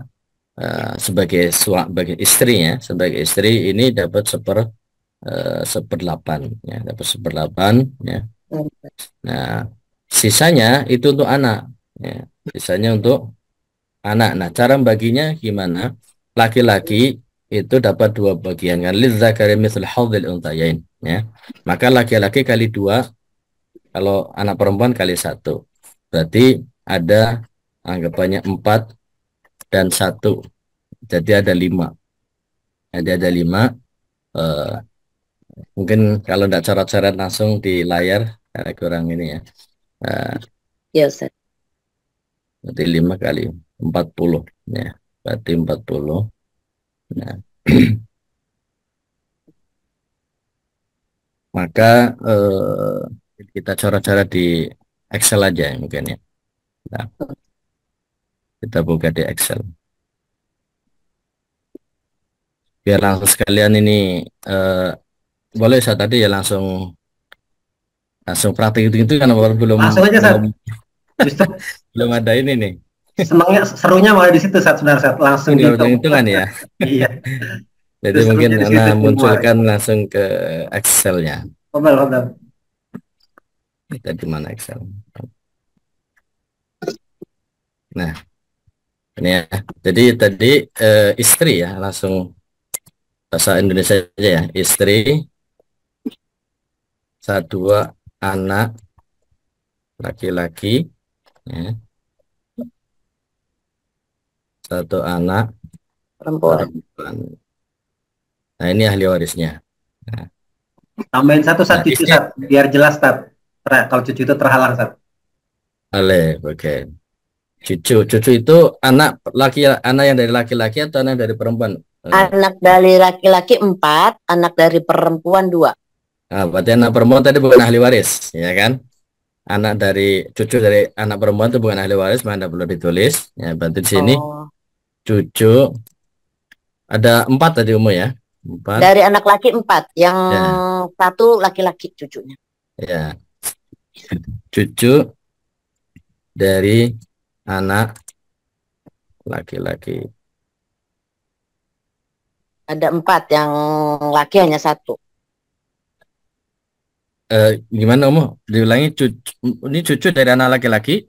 sebagai istrinya, sebagai istri ini dapat 1/8, ya, dapat 1/8, ya. Nah, sisanya itu untuk anak, ya, sisanya untuk anak. Nah, cara baginya gimana? Laki-laki itu dapat 2 bagian, kan, lidzakari mithl hadzil unthayain, ya. Maka laki-laki kali 2, kalau anak perempuan kali 1. Berarti ada anggapannya 4 dan 1. Jadi ada 5. Jadi ada 5. Mungkin kalau tidak coret-coret langsung di layar karena kurang ini ya. ya Ustadz. Berarti 5 kali 40, ya. Berarti 40. Nah, maka kita coret-coret di Excel aja ya, mungkin ya. Nah, kita buka di Excel. Biar langsung sekalian ini boleh saya tadi ya langsung praktik itu kan belum Langsung aja, Sat. Justru belum ada ini nih. Senangnya, serunya malah di situ, Sat, sebenarnya, Sat. Langsung di hitungan ya. Iya. Jadi Itu mungkin serunya di situ, munculkan langsung ke Excel-nya. Hobel. Kita di mana Excel? Nah, ini ya. Jadi tadi istri ya, langsung bahasa Indonesia aja ya. Istri, 2 anak laki-laki, ya. 1 anak Perempuan. perempuan. Nah, ini ahli warisnya. Nah, Tambahin 1, Sat, cucu, istri, Sat, biar jelas, Sat. Kalau cucu itu terhalang, Sat. oke. Cucu itu anak yang dari laki-laki atau anak dari perempuan? Anak dari laki-laki 4, anak dari perempuan 2. Nah, berarti anak perempuan tadi bukan ahli waris, ya kan? Cucu dari anak perempuan itu bukan ahli waris, mana perlu ditulis. Ya, berarti di sini cucu ada 4 tadi umur ya. 4. Dari anak laki 4, yang ya. 1 laki-laki cucunya. Ya. Cucu dari anak laki-laki. Ada 4, yang laki hanya 1. Gimana Umur? Diulangi, ini cucu dari anak laki-laki?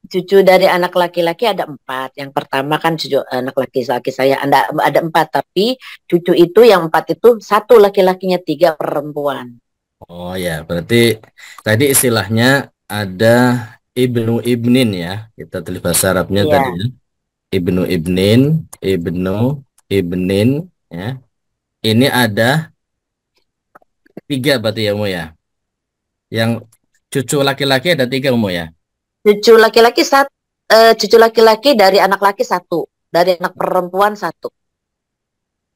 Cucu dari anak laki-laki ada 4. Yang pertama kan cucu anak laki-laki saya ada 4, tapi cucu itu yang 4 itu 1 laki-lakinya, 3 perempuan. Oh ya, berarti tadi istilahnya ada ibnu ibnin ya. Kita tulis bahasa Arabnya tadi ya. Ibnu ibnin ya. Ini ada 3 berarti ya Umur ya. Yang cucu laki-laki ada 3 Umur ya. Cucu laki-laki dari anak laki 1, dari anak perempuan 1.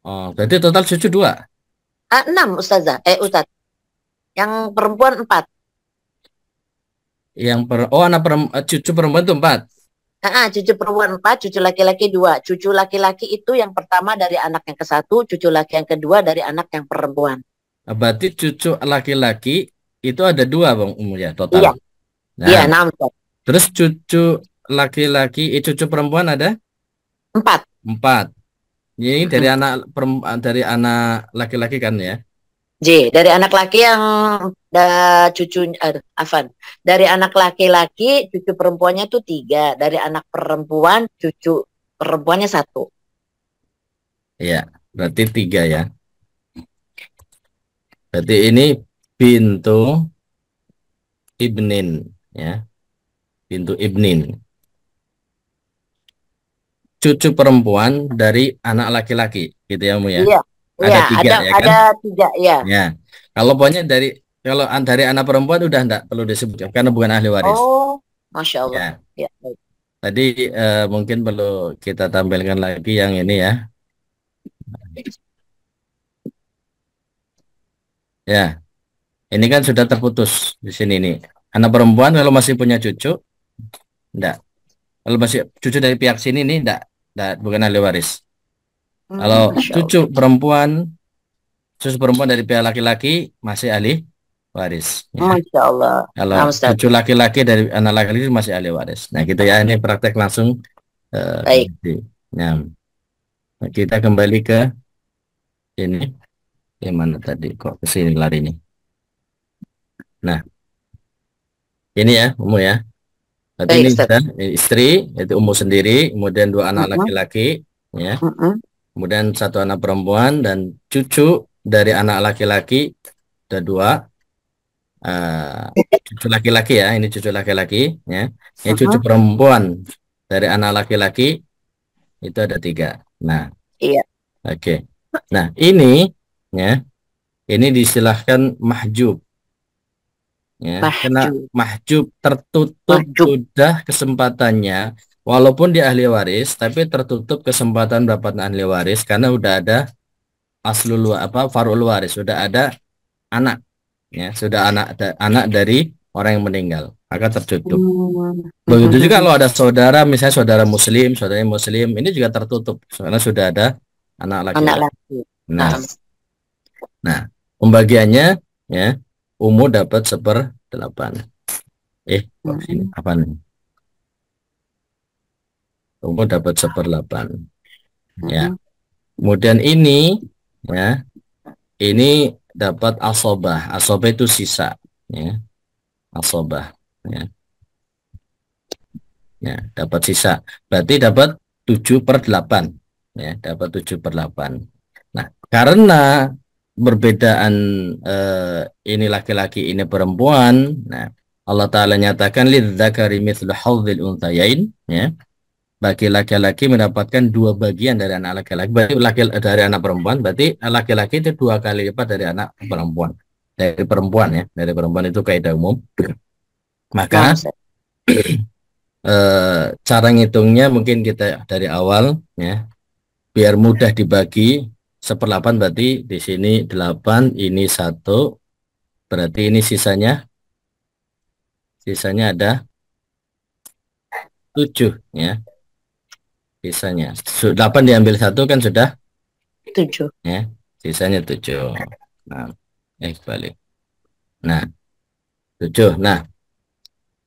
Oh, berarti total cucu 2. 6 Ustazah. Ustaz. Yang perempuan 4. Cucu perempuan itu 4. Cucu perempuan 4, cucu laki-laki 2. Cucu laki-laki itu yang pertama dari anak yang ke-1, cucu laki yang kedua dari anak yang perempuan. Berarti cucu laki-laki itu ada 2 Bang ya total. Iya. Nah, Iya, 6. terus cucu laki-laki, cucu perempuan ada 4. 4. Ini dari anak laki-laki kan ya? J, dari anak laki yang dari anak laki-laki cucu perempuannya tuh 3, dari anak perempuan cucu perempuannya 1. Iya, berarti 3 ya. Berarti ini bintu ibnin ya. Bintu ibnin. Cucu perempuan dari anak laki-laki gitu ya, Mu ya. Iya. Ada 3 ya kan? Ada 3 ya. Ya. Kalau dari anak perempuan udah enggak perlu disebutkan karena bukan ahli waris. Oh, Masya Allah. Ya. Ya, baik. Tadi mungkin perlu kita tampilkan lagi yang ini ya. Ya. Ini kan sudah terputus di sini nih. Anak perempuan kalau masih punya cucu, enggak. Kalau masih cucu dari pihak sini nih, enggak bukan ahli waris. Kalau Masya cucu perempuan dari pihak laki-laki masih ahli waris. Ya. Masya Allah. Kalau Nah, Ustaz. cucu laki-laki dari anak laki-laki masih ahli waris. Nah gitu ya, ini praktek langsung. Baik. Nah, kita kembali ke ini. Yang mana tadi kok ke sini larinya? Nah, ini ya, Umu ya. Berarti Baik, ini Ustaz. sudah istri, yaitu Umu sendiri, kemudian 2 anak laki-laki, ya. Kemudian 1 anak perempuan dan cucu dari anak laki-laki ada 2. Cucu laki-laki ya, ini cucu laki-laki ya. Ini cucu perempuan dari anak laki-laki itu ada 3. Nah, Iya. oke. Nah, ini ya, ini disilahkan mahjub. Ya, karena mahjub tertutup sudah kesempatannya, walaupun dia ahli waris, tapi tertutup kesempatan dapat ahli waris karena udah ada farul waris, sudah ada anak, ya, sudah anak dari orang yang meninggal, maka tertutup. Begitu juga kalau ada saudara, misalnya saudara muslim, ini juga tertutup karena sudah ada anak laki-laki. Nah, pembagiannya ya. Umu dapat 1/8. Sini apa nih? Umu dapat 1/8. Ya. Kemudian ini ya. Ini dapat asobah. Asobah itu sisa ya. Asobah ya. Ya, dapat sisa. Berarti dapat 7/8. Ya, dapat 7/8. Nah, karena perbedaan ini laki-laki ini perempuan. Nah, Allah Ta'ala nyatakan lidzakari mithlu hadzil unthayain ya. Bagi laki-laki mendapatkan 2 bagian dari anak laki-laki. Berarti dari anak perempuan, berarti laki-laki itu 2 kali lipat dari anak perempuan. Dari perempuan ya, dari perempuan itu kaidah umum. Maka cara ngitungnya mungkin kita dari awal ya. Biar mudah dibagi 1/8 berarti di sini 8, ini 1, berarti ini sisanya ada 7 ya. Sisanya 8 diambil 1 kan sudah 7 ya, sisanya 7. Nah, balik. Nah, 7. Nah,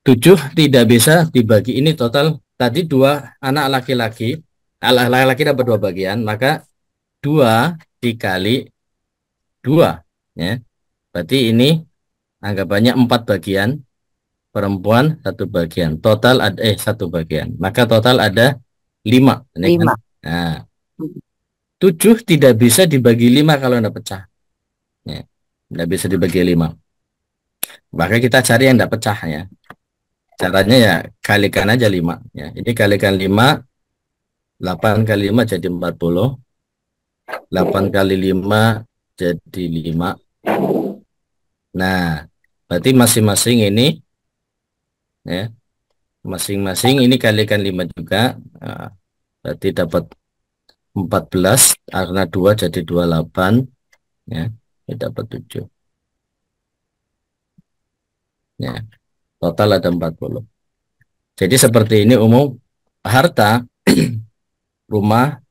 7 tidak bisa dibagi, ini total tadi 2 anak laki-laki. Laki-laki dapat 2 bagian, maka 2 dikali 2 ya. Berarti ini anggapannya 4 bagian, perempuan 1 bagian, total ada 1 bagian, maka total ada 5 ini kan? Nah, 7 tidak bisa dibagi 5 kalau tidak pecah ya. Tidak bisa dibagi 5, maka kita cari yang tidak pecah ya. Caranya ya kalikan aja 5 ya. Ini kalikan 5, 8 kali 5 jadi 40, 8 kali 5 jadi 5. Nah, berarti masing-masing ini ya, masing-masing ini kalikan 5 juga. Nah, berarti dapat 14 karena 2 jadi 28 ya, ini dapat 7. Ya, total ada 40. Jadi seperti ini umum harta, rumah,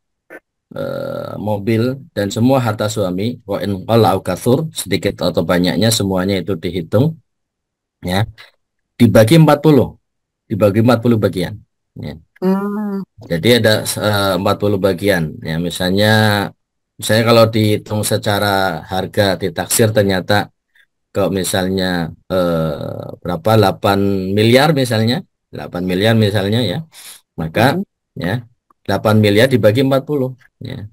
mobil, dan semua harta suami, wa in qalla au katsur, sedikit atau banyaknya semuanya itu dihitung, ya, dibagi 40, dibagi 40 bagian. Ya. Jadi ada 40 bagian. Ya, misalnya kalau dihitung secara harga ditaksir ternyata kalau misalnya berapa 8 miliar misalnya, 8 miliar misalnya ya, maka ya 8 miliar dibagi 40 ya.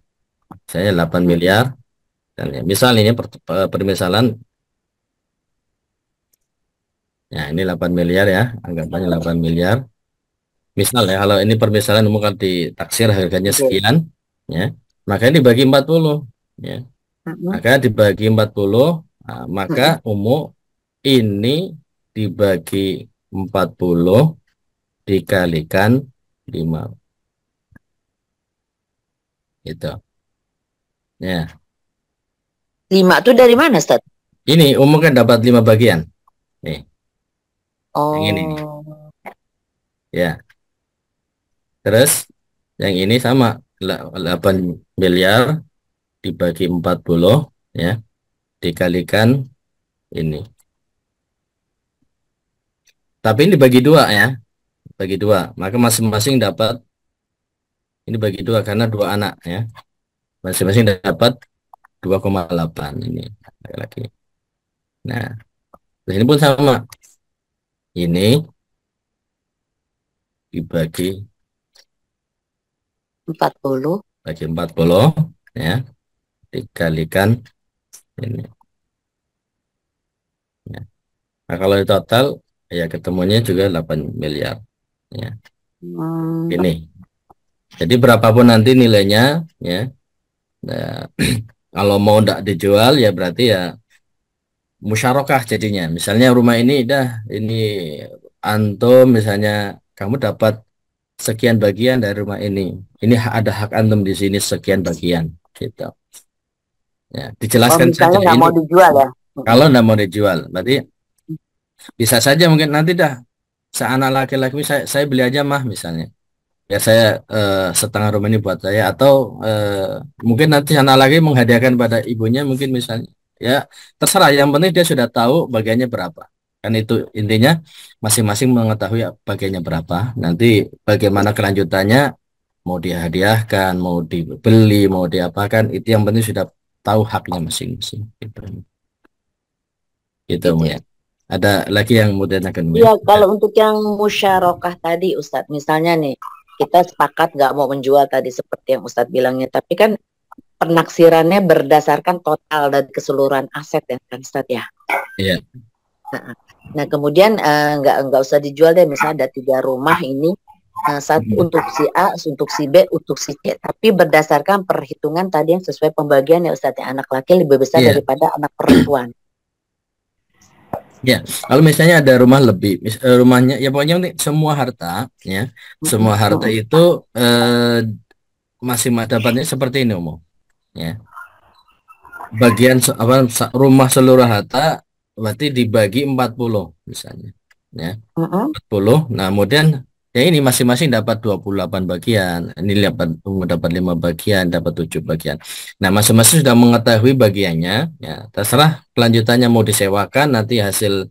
Saya 8 miliar dan ya, misal ini permisalan ya, ini 8 miliar ya, anggapannya 8 miliar. Misal ya, kalau ini permisalan umum kan ditaksir harganya sekian ya, maka ini dibagi 40 ya. Maka dibagi 40, nah, maka umum ini dibagi 40 dikalikan 5 gitu ya. 5 tuh dari mana, Ustaz? Ini umum kan dapat 5 bagian nih, yang ini nih. Oh. Ya, terus yang ini sama 8 miliar dibagi 40 ya, dikalikan ini. Tapi ini dibagi 2 ya, bagi 2, maka masing-masing dapat, ini bagi 2 karena 2 anak ya, masing-masing dapat 2,8 ini lagi. Nah, di sini pun sama. Ini dibagi 40 bagi 40 ya, dikalikan ini. Ya. Nah, kalau di total ya ketemunya juga 8 miliar ya. Ini. Jadi berapapun nanti nilainya ya. Nah, kalau mau tidak dijual ya berarti ya musyarakah jadinya. Misalnya rumah ini ini antum, misalnya kamu dapat sekian bagian dari rumah ini. Ini ada hak antum di sini sekian bagian gitu. Ya, dijelaskan saja misalnya nggak ini mau dijual ya. kalau nggak mau dijual, berarti bisa saja mungkin nanti seanak laki-laki saya beli aja mah misalnya. Ya saya setengah rumah ini buat saya, atau mungkin nanti anak lagi menghadiahkan pada ibunya mungkin misalnya. Ya terserah, yang penting dia sudah tahu bagiannya berapa. Kan itu intinya, masing-masing mengetahui bagiannya berapa. Nanti bagaimana kelanjutannya, mau dihadiahkan, mau dibeli, mau diapakan, itu yang penting sudah tahu haknya masing-masing. Gitu ya. Ada lagi yang mau ditanyakan? Iya, kalau untuk yang musyarakah tadi Ustadz, misalnya nih kita sepakat nggak mau menjual tadi seperti yang Ustadz bilangnya, tapi kan penaksirannya berdasarkan total dan keseluruhan aset ya kan Ustadz ya. Iya. Nah kemudian nggak usah dijual deh, misalnya ada 3 rumah ini, satu untuk si A, untuk si B, untuk si C, tapi berdasarkan perhitungan tadi yang sesuai pembagian ya Ustadz ya, anak laki lebih besar daripada anak perempuan. Ya, kalau misalnya ada rumah lebih, rumahnya ya pokoknya semua harta ya, semua harta itu masih dapatnya seperti ini umum ya. Bagian rumah seluruh harta berarti dibagi 40 misalnya ya. 40. Nah, kemudian ya ini masing-masing dapat 28 bagian. Ini dapat 5 bagian, dapat 7 bagian. Nah, masing-masing sudah mengetahui bagiannya ya. Terserah kelanjutannya mau disewakan, nanti hasil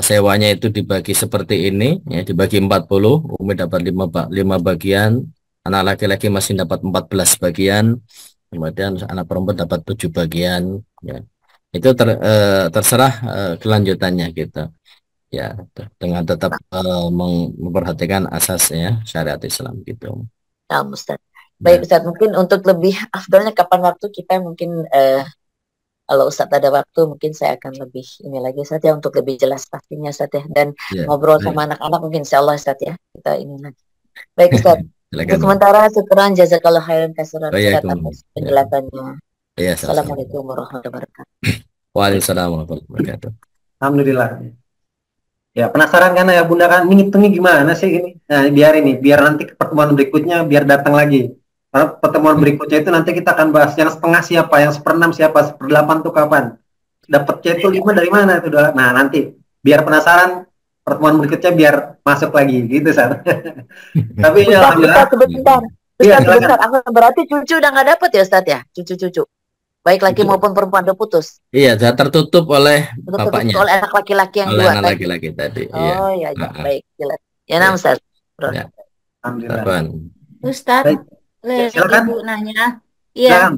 sewanya itu dibagi seperti ini ya, dibagi 40, Umi dapat 5 bagian, anak laki-laki masih dapat 14 bagian, kemudian anak perempuan dapat 7 bagian ya. Itu terserah kelanjutannya gitu. Ya, dengan tetap memperhatikan asasnya syariat Islam gitu. Ya, Ustaz. Baik Ustaz, mungkin untuk lebih afdalnya kapan waktu kita mungkin kalau Ustaz ada waktu mungkin saya akan lebih ini lagi Ustaz ya, untuk lebih jelas pastinya Ustaz ya, dan ngobrol sama anak-anak mungkin insyaallah Ustaz ya, kita ini lagi. Baik Ustaz. Untuk sementara syukran jazakallahu khairan katsiran Ustaz atas penjelasannya. Assalamualaikum warahmatullahi wabarakatuh. Waalaikumsalam warahmatullahi wabarakatuh. Alhamdulillah. Ya, penasaran kan ya Bunda kan, ini ngitungnya gimana sih ini? Nah, biar nanti ke pertemuan berikutnya biar datang lagi. Karena pertemuan berikutnya itu nanti kita akan bahas yang setengah siapa, yang 1/6 siapa, 1/8 tuh kapan. Dapatnya itu 5 dari mana itu? Nah, nanti biar penasaran pertemuan berikutnya biar masuk lagi gitu San. Tapi ya Ustaz, alhamdulillah. Ustaz, sebentar. Iya, Ustaz, silakan. sebentar. Berarti cucu udah nggak dapet ya Ustaz ya? Cucu-cucu. Baik laki Itu, maupun perempuan udah putus. iya, sudah tertutup oleh Udah tertutup bapaknya, oleh anak laki-laki yang oleh dua anak tadi. laki-laki tadi. Iya. Oh ya, ya. Heeh. Baik. Jelas. Ya, Iya. nah Ustaz. Terus. Ya. Alhamdulillah. Apaan? Ustadz, Baik, ya, silakan. Ibu nanya. Iya, Silakan.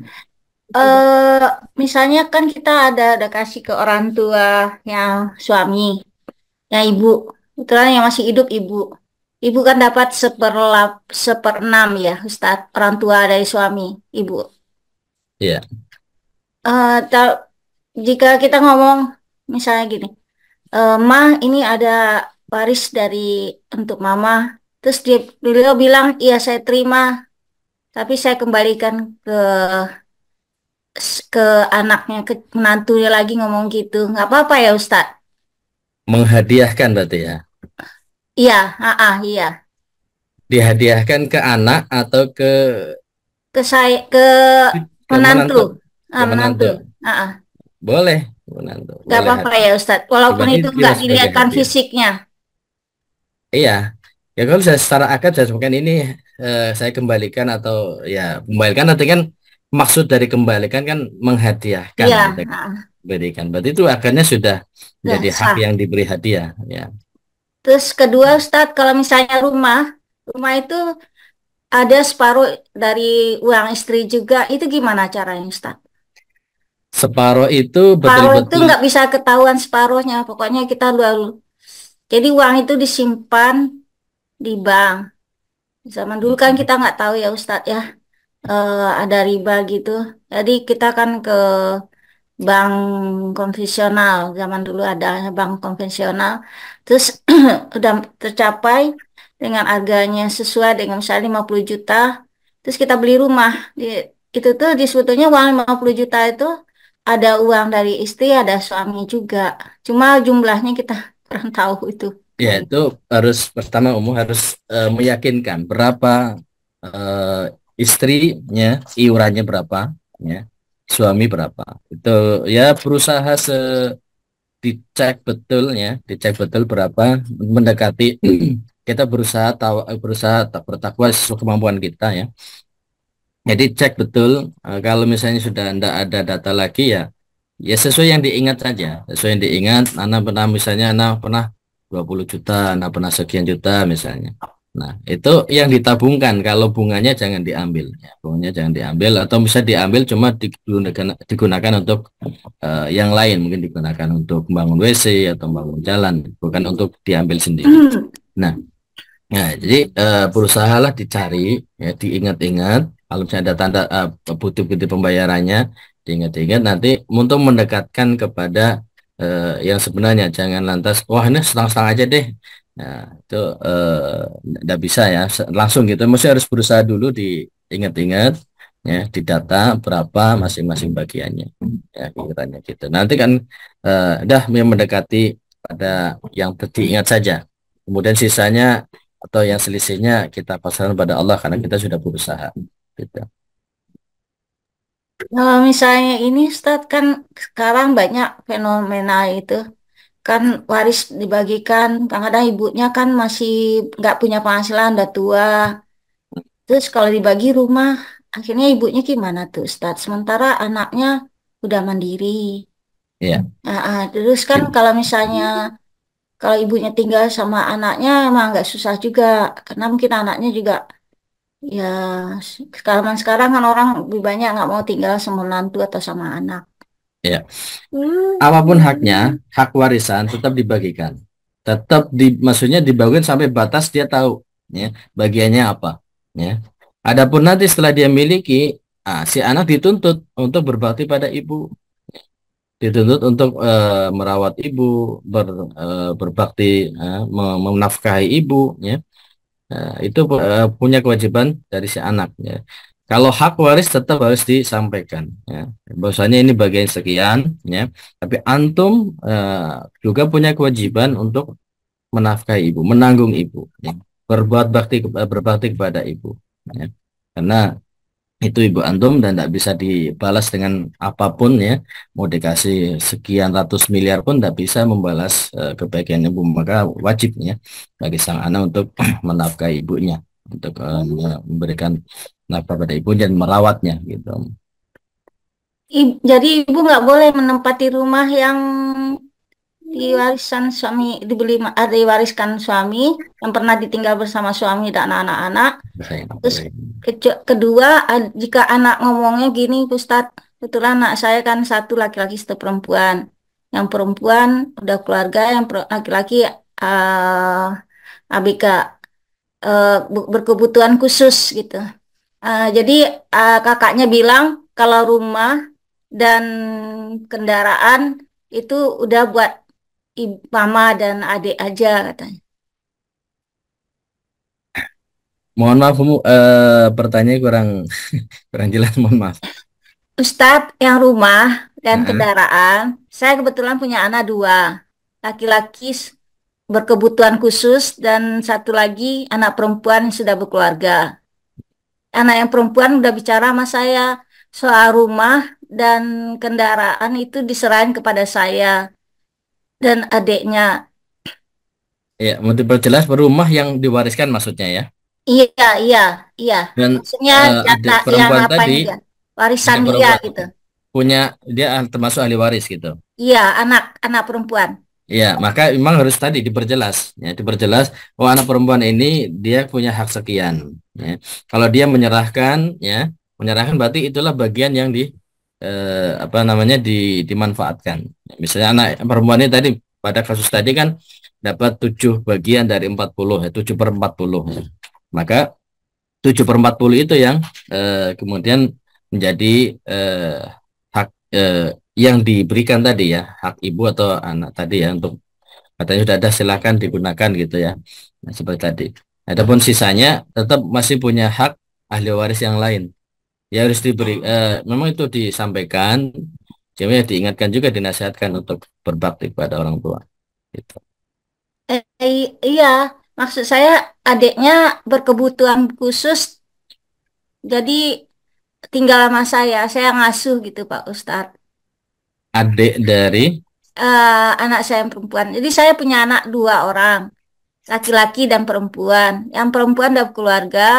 misalnya kan kita ada kasih ke orang tua yang suami, yang ibu, kebetulan yang masih hidup ibu. Ibu kan dapat seperenam ya, Ustadz, orang tua dari suami ibu. Iya. Jika kita ngomong misalnya gini, Ma, ini ada waris dari untuk Mama. Terus beliau bilang, iya saya terima, tapi saya kembalikan ke anaknya, ke menantunya lagi ngomong gitu. Nggak apa-apa ya Ustadz? Menghadiahkan berarti ya. Iya, iya. Dihadiahkan ke anak atau ke Ke saya, ke menantu? menantu. Ke menantu. Ah. Boleh, menantu. Nggak Boleh. apa-apa ya Ustadz, walaupun Berarti itu dia nggak sebagai dilihatkan hadiah. fisiknya. Iya. Ya kalau saya secara akad saya sebutkan ini saya kembalikan atau ya kembalikan nanti kan maksud dari kembalikan kan menghadiahkan Iya, gitu, berikan. Berarti itu akadnya sudah menjadi hak sah. yang diberi hadiah ya. Terus kedua Ustadz, kalau misalnya rumah itu ada separuh dari uang istri juga, itu gimana caranya Ustadz? Separuh itu Separuh itu betul-betul nggak bisa ketahuan separuhnya, pokoknya kita dulu. Jadi uang itu disimpan di bank. Zaman dulu kan kita nggak tahu ya Ustadz ya, ada riba gitu. Jadi kita kan ke bank konvensional. Zaman dulu ada bank konvensional. Terus udah tercapai dengan harganya sesuai dengan misalnya 50 juta. Terus kita beli rumah. Itu tuh sebetulnya uang 50 juta itu ada uang dari istri, ada suami juga. Cuma jumlahnya kita kurang tahu itu. ya itu harus pertama harus meyakinkan berapa eh, istrinya iurannya berapa ya suami berapa itu ya berusaha dicek betul berapa mendekati kita berusaha tak bertakwa sesuai kemampuan kita ya jadi cek betul kalau misalnya sudah tidak ada data lagi ya sesuai yang diingat saja sesuai yang diingat anak pernah misalnya anak pernah 20 juta anak pernah sekian juta misalnya nah itu yang ditabungkan kalau bunganya jangan diambil ya, bunganya jangan diambil atau bisa diambil cuma digunakan untuk yang lain mungkin digunakan untuk membangun WC atau membangun jalan bukan untuk diambil sendiri nah jadi berusahalah dicari ya diingat-ingat kalau misalnya ada tanda bukti-bukti pembayarannya diingat-ingat nanti untuk mendekatkan kepada yang sebenarnya jangan lantas wah ini setengah-setengah aja deh nah itu tidak bisa ya langsung gitu mesti harus berusaha dulu diingat-ingat ya didata berapa masing-masing bagiannya ya kiranya gitu nanti kan udah mendekati pada yang diingat saja kemudian sisanya atau yang selisihnya kita pasrahkan pada Allah karena kita sudah berusaha gitu. Kalau misalnya ini Ustaz kan sekarang banyak fenomena itu kan waris dibagikan kadang-kadang ibunya kan masih nggak punya penghasilan udah tua terus kalau dibagi rumah akhirnya ibunya gimana tuh Ustaz sementara anaknya udah mandiri Ya. Terus kan kalau misalnya kalau ibunya tinggal sama anaknya emang nggak susah juga karena mungkin anaknya juga ya sekarang kan orang lebih banyak nggak mau tinggal sama menantu atau sama anak. Ya. Apapun haknya, hak warisan tetap dibagikan. Tetap maksudnya dibagikan sampai batas dia tahu ya, bagiannya apa ya. Adapun nanti setelah dia miliki, si anak dituntut untuk berbakti pada ibu. Dituntut untuk merawat ibu, berbakti menafkahi ibu ya. Itu punya kewajiban dari si anak ya. Kalau hak waris tetap harus disampaikan ya. Bahwasanya ini bagian sekian ya. Tapi antum juga punya kewajiban untuk menafkahi ibu, menanggung ibu ya. Berbakti kepada ibu ya. Karena itu ibu antum dan tidak bisa dibalas dengan apapun ya. Mau dikasih sekian ratus miliar pun tidak bisa membalas kebaikan ibu. Maka wajibnya bagi sang anak untuk menafkahi ibunya, untuk memberikan nafkah pada ibu dan merawatnya gitu. Jadi ibu nggak boleh menempati rumah yang diwariskan suami, diwariskan suami yang pernah ditinggal bersama suami dan anak-anak. Terus kedua, jika anak ngomongnya gini, Ustadz, kebetulan anak saya kan satu laki-laki satu perempuan. Yang perempuan udah keluarga, yang laki-laki ABK, berkebutuhan khusus gitu. Jadi kakaknya bilang kalau rumah dan kendaraan itu udah buat mama dan adik aja katanya. Mohon maaf, pertanyaannya kurang kurang jelas, mohon maaf. Ustadz, yang rumah dan kendaraan, saya kebetulan punya anak dua, laki-laki berkebutuhan khusus dan satu lagi anak perempuan yang sudah berkeluarga. Anak yang perempuan udah bicara sama saya soal rumah dan kendaraan itu diserahin kepada saya dan adiknya. Ya, mau diperjelas rumah yang diwariskan maksudnya ya. Iya, iya, iya. Dan Maksudnya adik yang perempuan apa tadi, dia? Warisan adik dia perempuan gitu. punya dia termasuk ahli waris gitu. Iya, anak perempuan. Ya, maka memang harus tadi diperjelas, ya, diperjelas. Oh, anak perempuan ini dia punya hak sekian. Ya. Kalau dia menyerahkan, ya, menyerahkan berarti itulah bagian yang apa namanya dimanfaatkan. Misalnya anak perempuan ini tadi pada kasus tadi kan dapat 7 bagian dari 40, ya, 7/40. Ya. Maka 7/40 itu yang kemudian menjadi hak yang diberikan tadi ya, hak ibu atau anak tadi ya, untuk katanya sudah ada silakan digunakan gitu ya. Nah, seperti tadi. Adapun sisanya tetap masih punya hak ahli waris yang lain. Ya harus diberi, memang itu disampaikan, jadi ya diingatkan juga, dinasihatkan untuk berbakti kepada orang tua. Gitu. Iya, maksud saya adiknya berkebutuhan khusus, jadi tinggal sama saya ngasuh gitu Pak Ustadz. Adik dari Anak saya yang perempuan. Jadi saya punya anak dua orang, laki-laki dan perempuan. Yang perempuan udah keluarga,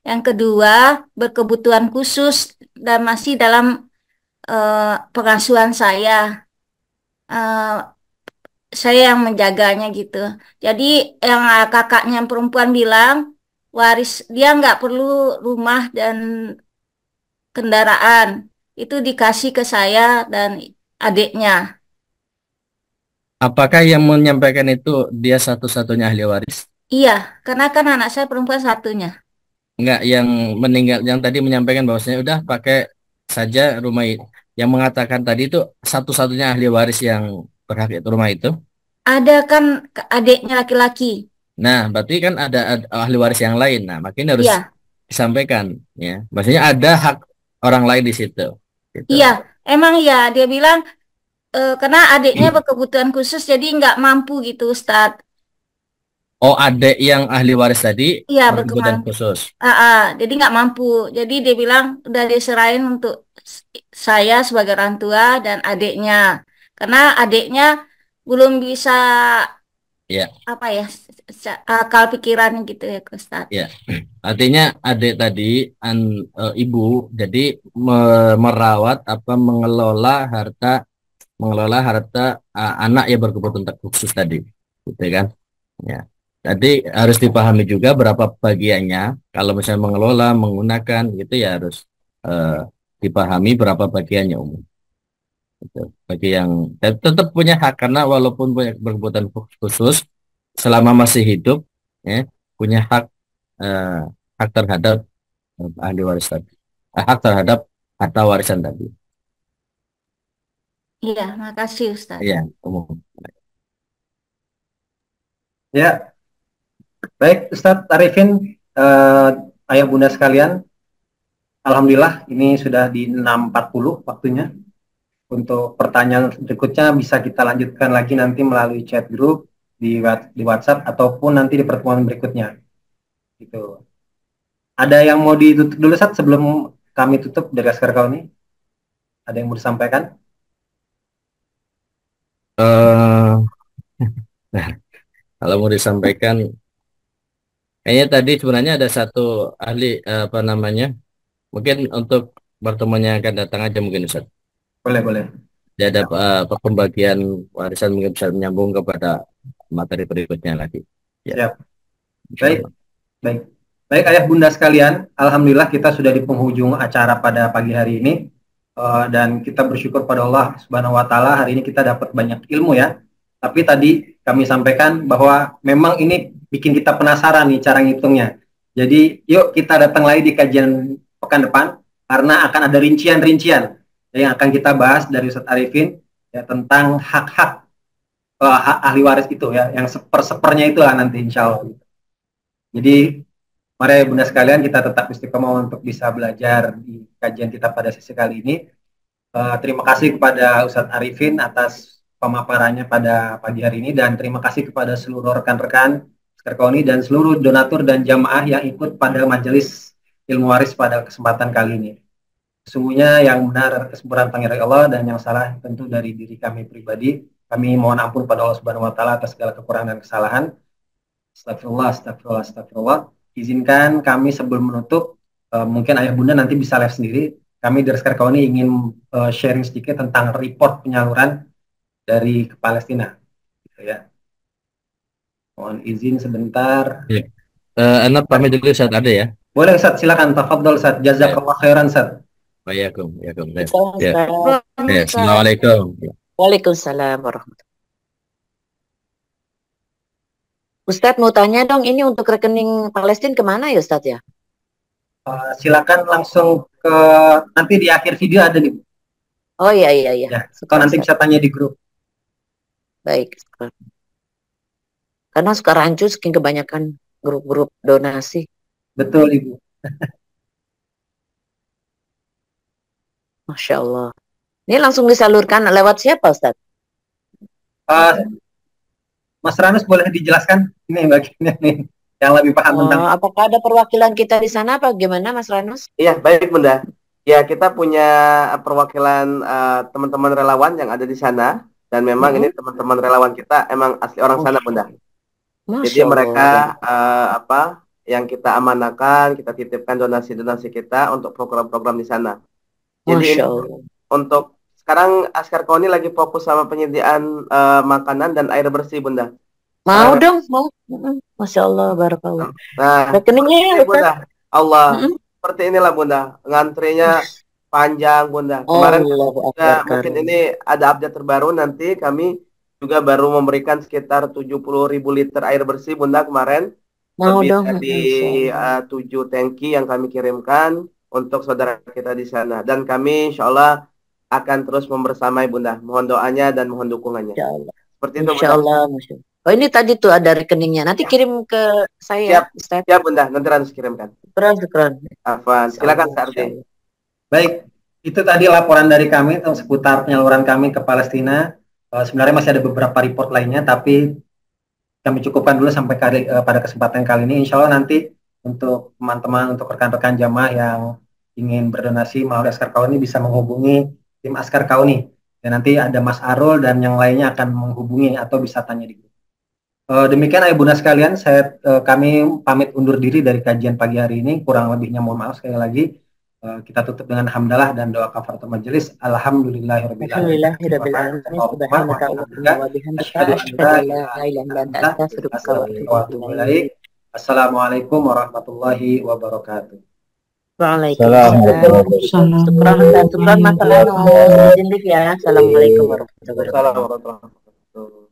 yang kedua berkebutuhan khusus dan masih dalam pengasuhan saya. Saya yang menjaganya gitu. Jadi yang kakaknya yang perempuan bilang waris dia nggak perlu rumah dan kendaraan, itu dikasih ke saya dan adiknya. apakah yang menyampaikan itu dia satu-satunya ahli waris? Iya, karena kan anak saya perempuan satunya. Enggak, yang meninggal, yang tadi menyampaikan bahwasanya udah pakai saja rumah yang mengatakan tadi itu satu-satunya ahli waris yang berhak itu rumah itu. Ada kan adiknya laki-laki. Nah, berarti kan ada ahli waris yang lain. Nah, makin harus Iya, disampaikan ya. Maksudnya ada hak orang lain di situ. Gitu. iya, emang ya dia bilang karena adiknya berkebutuhan khusus jadi nggak mampu gitu Ustadz. Oh, adik yang ahli waris tadi Iya, berkebutuhan khusus. jadi nggak mampu. Jadi dia bilang udah diserahin untuk saya sebagai orang tua dan adiknya. Karena adiknya belum bisa Ya, apa ya akal pikiran gitu ya Ustaz. ya. Artinya adik tadi ibu jadi merawat apa mengelola harta anak yang berkebutuhan khusus tadi, gitu kan? Ya. Jadi harus dipahami juga berapa bagiannya. Kalau misalnya mengelola, menggunakan, gitu ya harus eh, dipahami berapa bagiannya umum. Gitu. Bagi yang tetap punya hak karena walaupun punya berkebutuhan khusus, selama masih hidup, ya, punya eh, hak terhadap ahli waris tadi, hak terhadap harta warisan tadi. Iya, makasih Ustaz. Ya, umum. Ya, baik Ustadz Arifin, ayah bunda sekalian, alhamdulillah ini sudah di 6.40 waktunya. Untuk pertanyaan berikutnya bisa kita lanjutkan lagi nanti melalui chat grup di WhatsApp ataupun nanti di pertemuan berikutnya. Gitu. Ada yang mau ditutup dulu Ustadz sebelum kami tutup dari Laskar Kauni. Ada yang mau disampaikan? Eh, nah, kalau mau disampaikan, kayaknya tadi sebenarnya ada satu ahli apa namanya, mungkin untuk pertemuan yang akan datang aja mungkin Ustaz. Boleh, boleh. Dia ada pembagian warisan mungkin bisa menyambung kepada materi berikutnya lagi. Ya, Siap. insya Baik, Allah. baik. Baik, ayah bunda sekalian, alhamdulillah kita sudah di penghujung acara pada pagi hari ini. Dan kita bersyukur pada Allah Subhanahu wa taala, hari ini kita dapat banyak ilmu ya. Tapi tadi kami sampaikan bahwa memang ini bikin kita penasaran nih cara ngitungnya. Jadi yuk kita datang lagi di kajian pekan depan karena akan ada rincian-rincian yang akan kita bahas dari Ustadz Arifin ya tentang hak-hak hak ahli waris itu ya, yang sepernya itu lah nanti insya Allah. Jadi mari bunda sekalian kita tetap istiqomah untuk bisa belajar di kajian kita pada sesi kali ini. Terima kasih kepada Ustadz Arifin atas pemaparannya pada pagi hari ini dan terima kasih kepada seluruh rekan-rekan Laskar Kauni dan seluruh donatur dan jamaah yang ikut pada majelis ilmu waris pada kesempatan kali ini. Sesungguhnya yang benar kesempurnaan tanggung dari Allah dan yang salah tentu dari diri kami pribadi. Kami mohon ampun pada Allah Subhanahu wa taala atas segala kekurangan dan kesalahan. Astagfirullah, astagfirullah, astagfirullah. Izinkan kami sebelum menutup, mungkin ayah bunda nanti bisa live sendiri. Kami dari Laskar Kauni ingin sharing sedikit tentang report penyaluran dari ke Palestina. Gitu ya. Mohon izin sebentar. Ya. Anak pamit dulu saat ada ya. Boleh Ustaz, silakan. Tafadhol Ustaz. Jazakallah khairan Ustaz. Waalaikumsalam. Ya. Waalaikumsalam. Ya. Assalamualaikum. Waalaikumsalam warahmatullahi. Ustadz mau tanya dong, ini untuk rekening Palestina kemana ya Ustadz ya? Silakan langsung ke nanti di akhir video ada nih. Oh iya. Ya, atau nanti bisa tanya di grup. Baik. Karena sekarang rancu saking kebanyakan grup-grup donasi. Betul Ibu. Masya Allah. Ini langsung disalurkan lewat siapa Ustadz? Mas Ranus boleh dijelaskan ini bagiannya nih yang lebih paham tentang. Apakah ada perwakilan kita di sana apa gimana Mas Ranus? Iya, baik Bunda. Ya, kita punya perwakilan teman-teman relawan yang ada di sana dan memang ini teman-teman relawan kita emang asli orang sana Bunda. Jadi mereka yang kita amanakan, kita titipkan donasi-donasi kita untuk program-program di sana. Jadi untuk sekarang Laskar Kauni lagi fokus sama penyediaan makanan dan air bersih Bunda. Mau dong, mau. Masya Allah, barakallah. Nah, rekeningnya ya Bunda. Allah, seperti inilah Bunda, ngantrinya panjang Bunda. Kemarin juga mungkin ini ada update terbaru, nanti kami juga baru memberikan sekitar 70.000 liter air bersih Bunda kemarin. Mau lebih dong. dari 7 tangki yang kami kirimkan untuk saudara kita di sana. Dan kami insya Allah akan terus membersamai Bunda. Mohon doanya dan mohon dukungannya. Insya Allah. Seperti itu Bunda. Insya Allah. Oh ini tadi tuh ada rekeningnya. Nanti kirim ke saya. Siap Bunda. Nanti harus kirimkan. Keren. Afwan. Silakan Sardi. Baik. Itu tadi laporan dari kami tentang seputar penyaluran kami ke Palestina. Sebenarnya masih ada beberapa report lainnya, tapi kami cukupkan dulu sampai pada kesempatan kali ini. Insya Allah nanti untuk teman-teman, untuk rekan-rekan jamaah yang ingin berdonasi melalui Laskar Kauni bisa menghubungi tim Laskar Kauni. Dan nanti ada Mas Arul dan yang lainnya akan menghubungi atau bisa tanya di grup. Demikian ayah bunda sekalian, kami pamit undur diri dari kajian pagi hari ini. Kurang lebihnya mohon maaf sekali lagi. Kita tutup dengan hamdalah dan doa kafaratul majelis. Alhamdulillahirabbil alamin. Assalamualaikum warahmatullahi wabarakatuh. Waalaikumsalam. Syukran masalah ya. Assalamualaikum warahmatullahi wabarakatuh.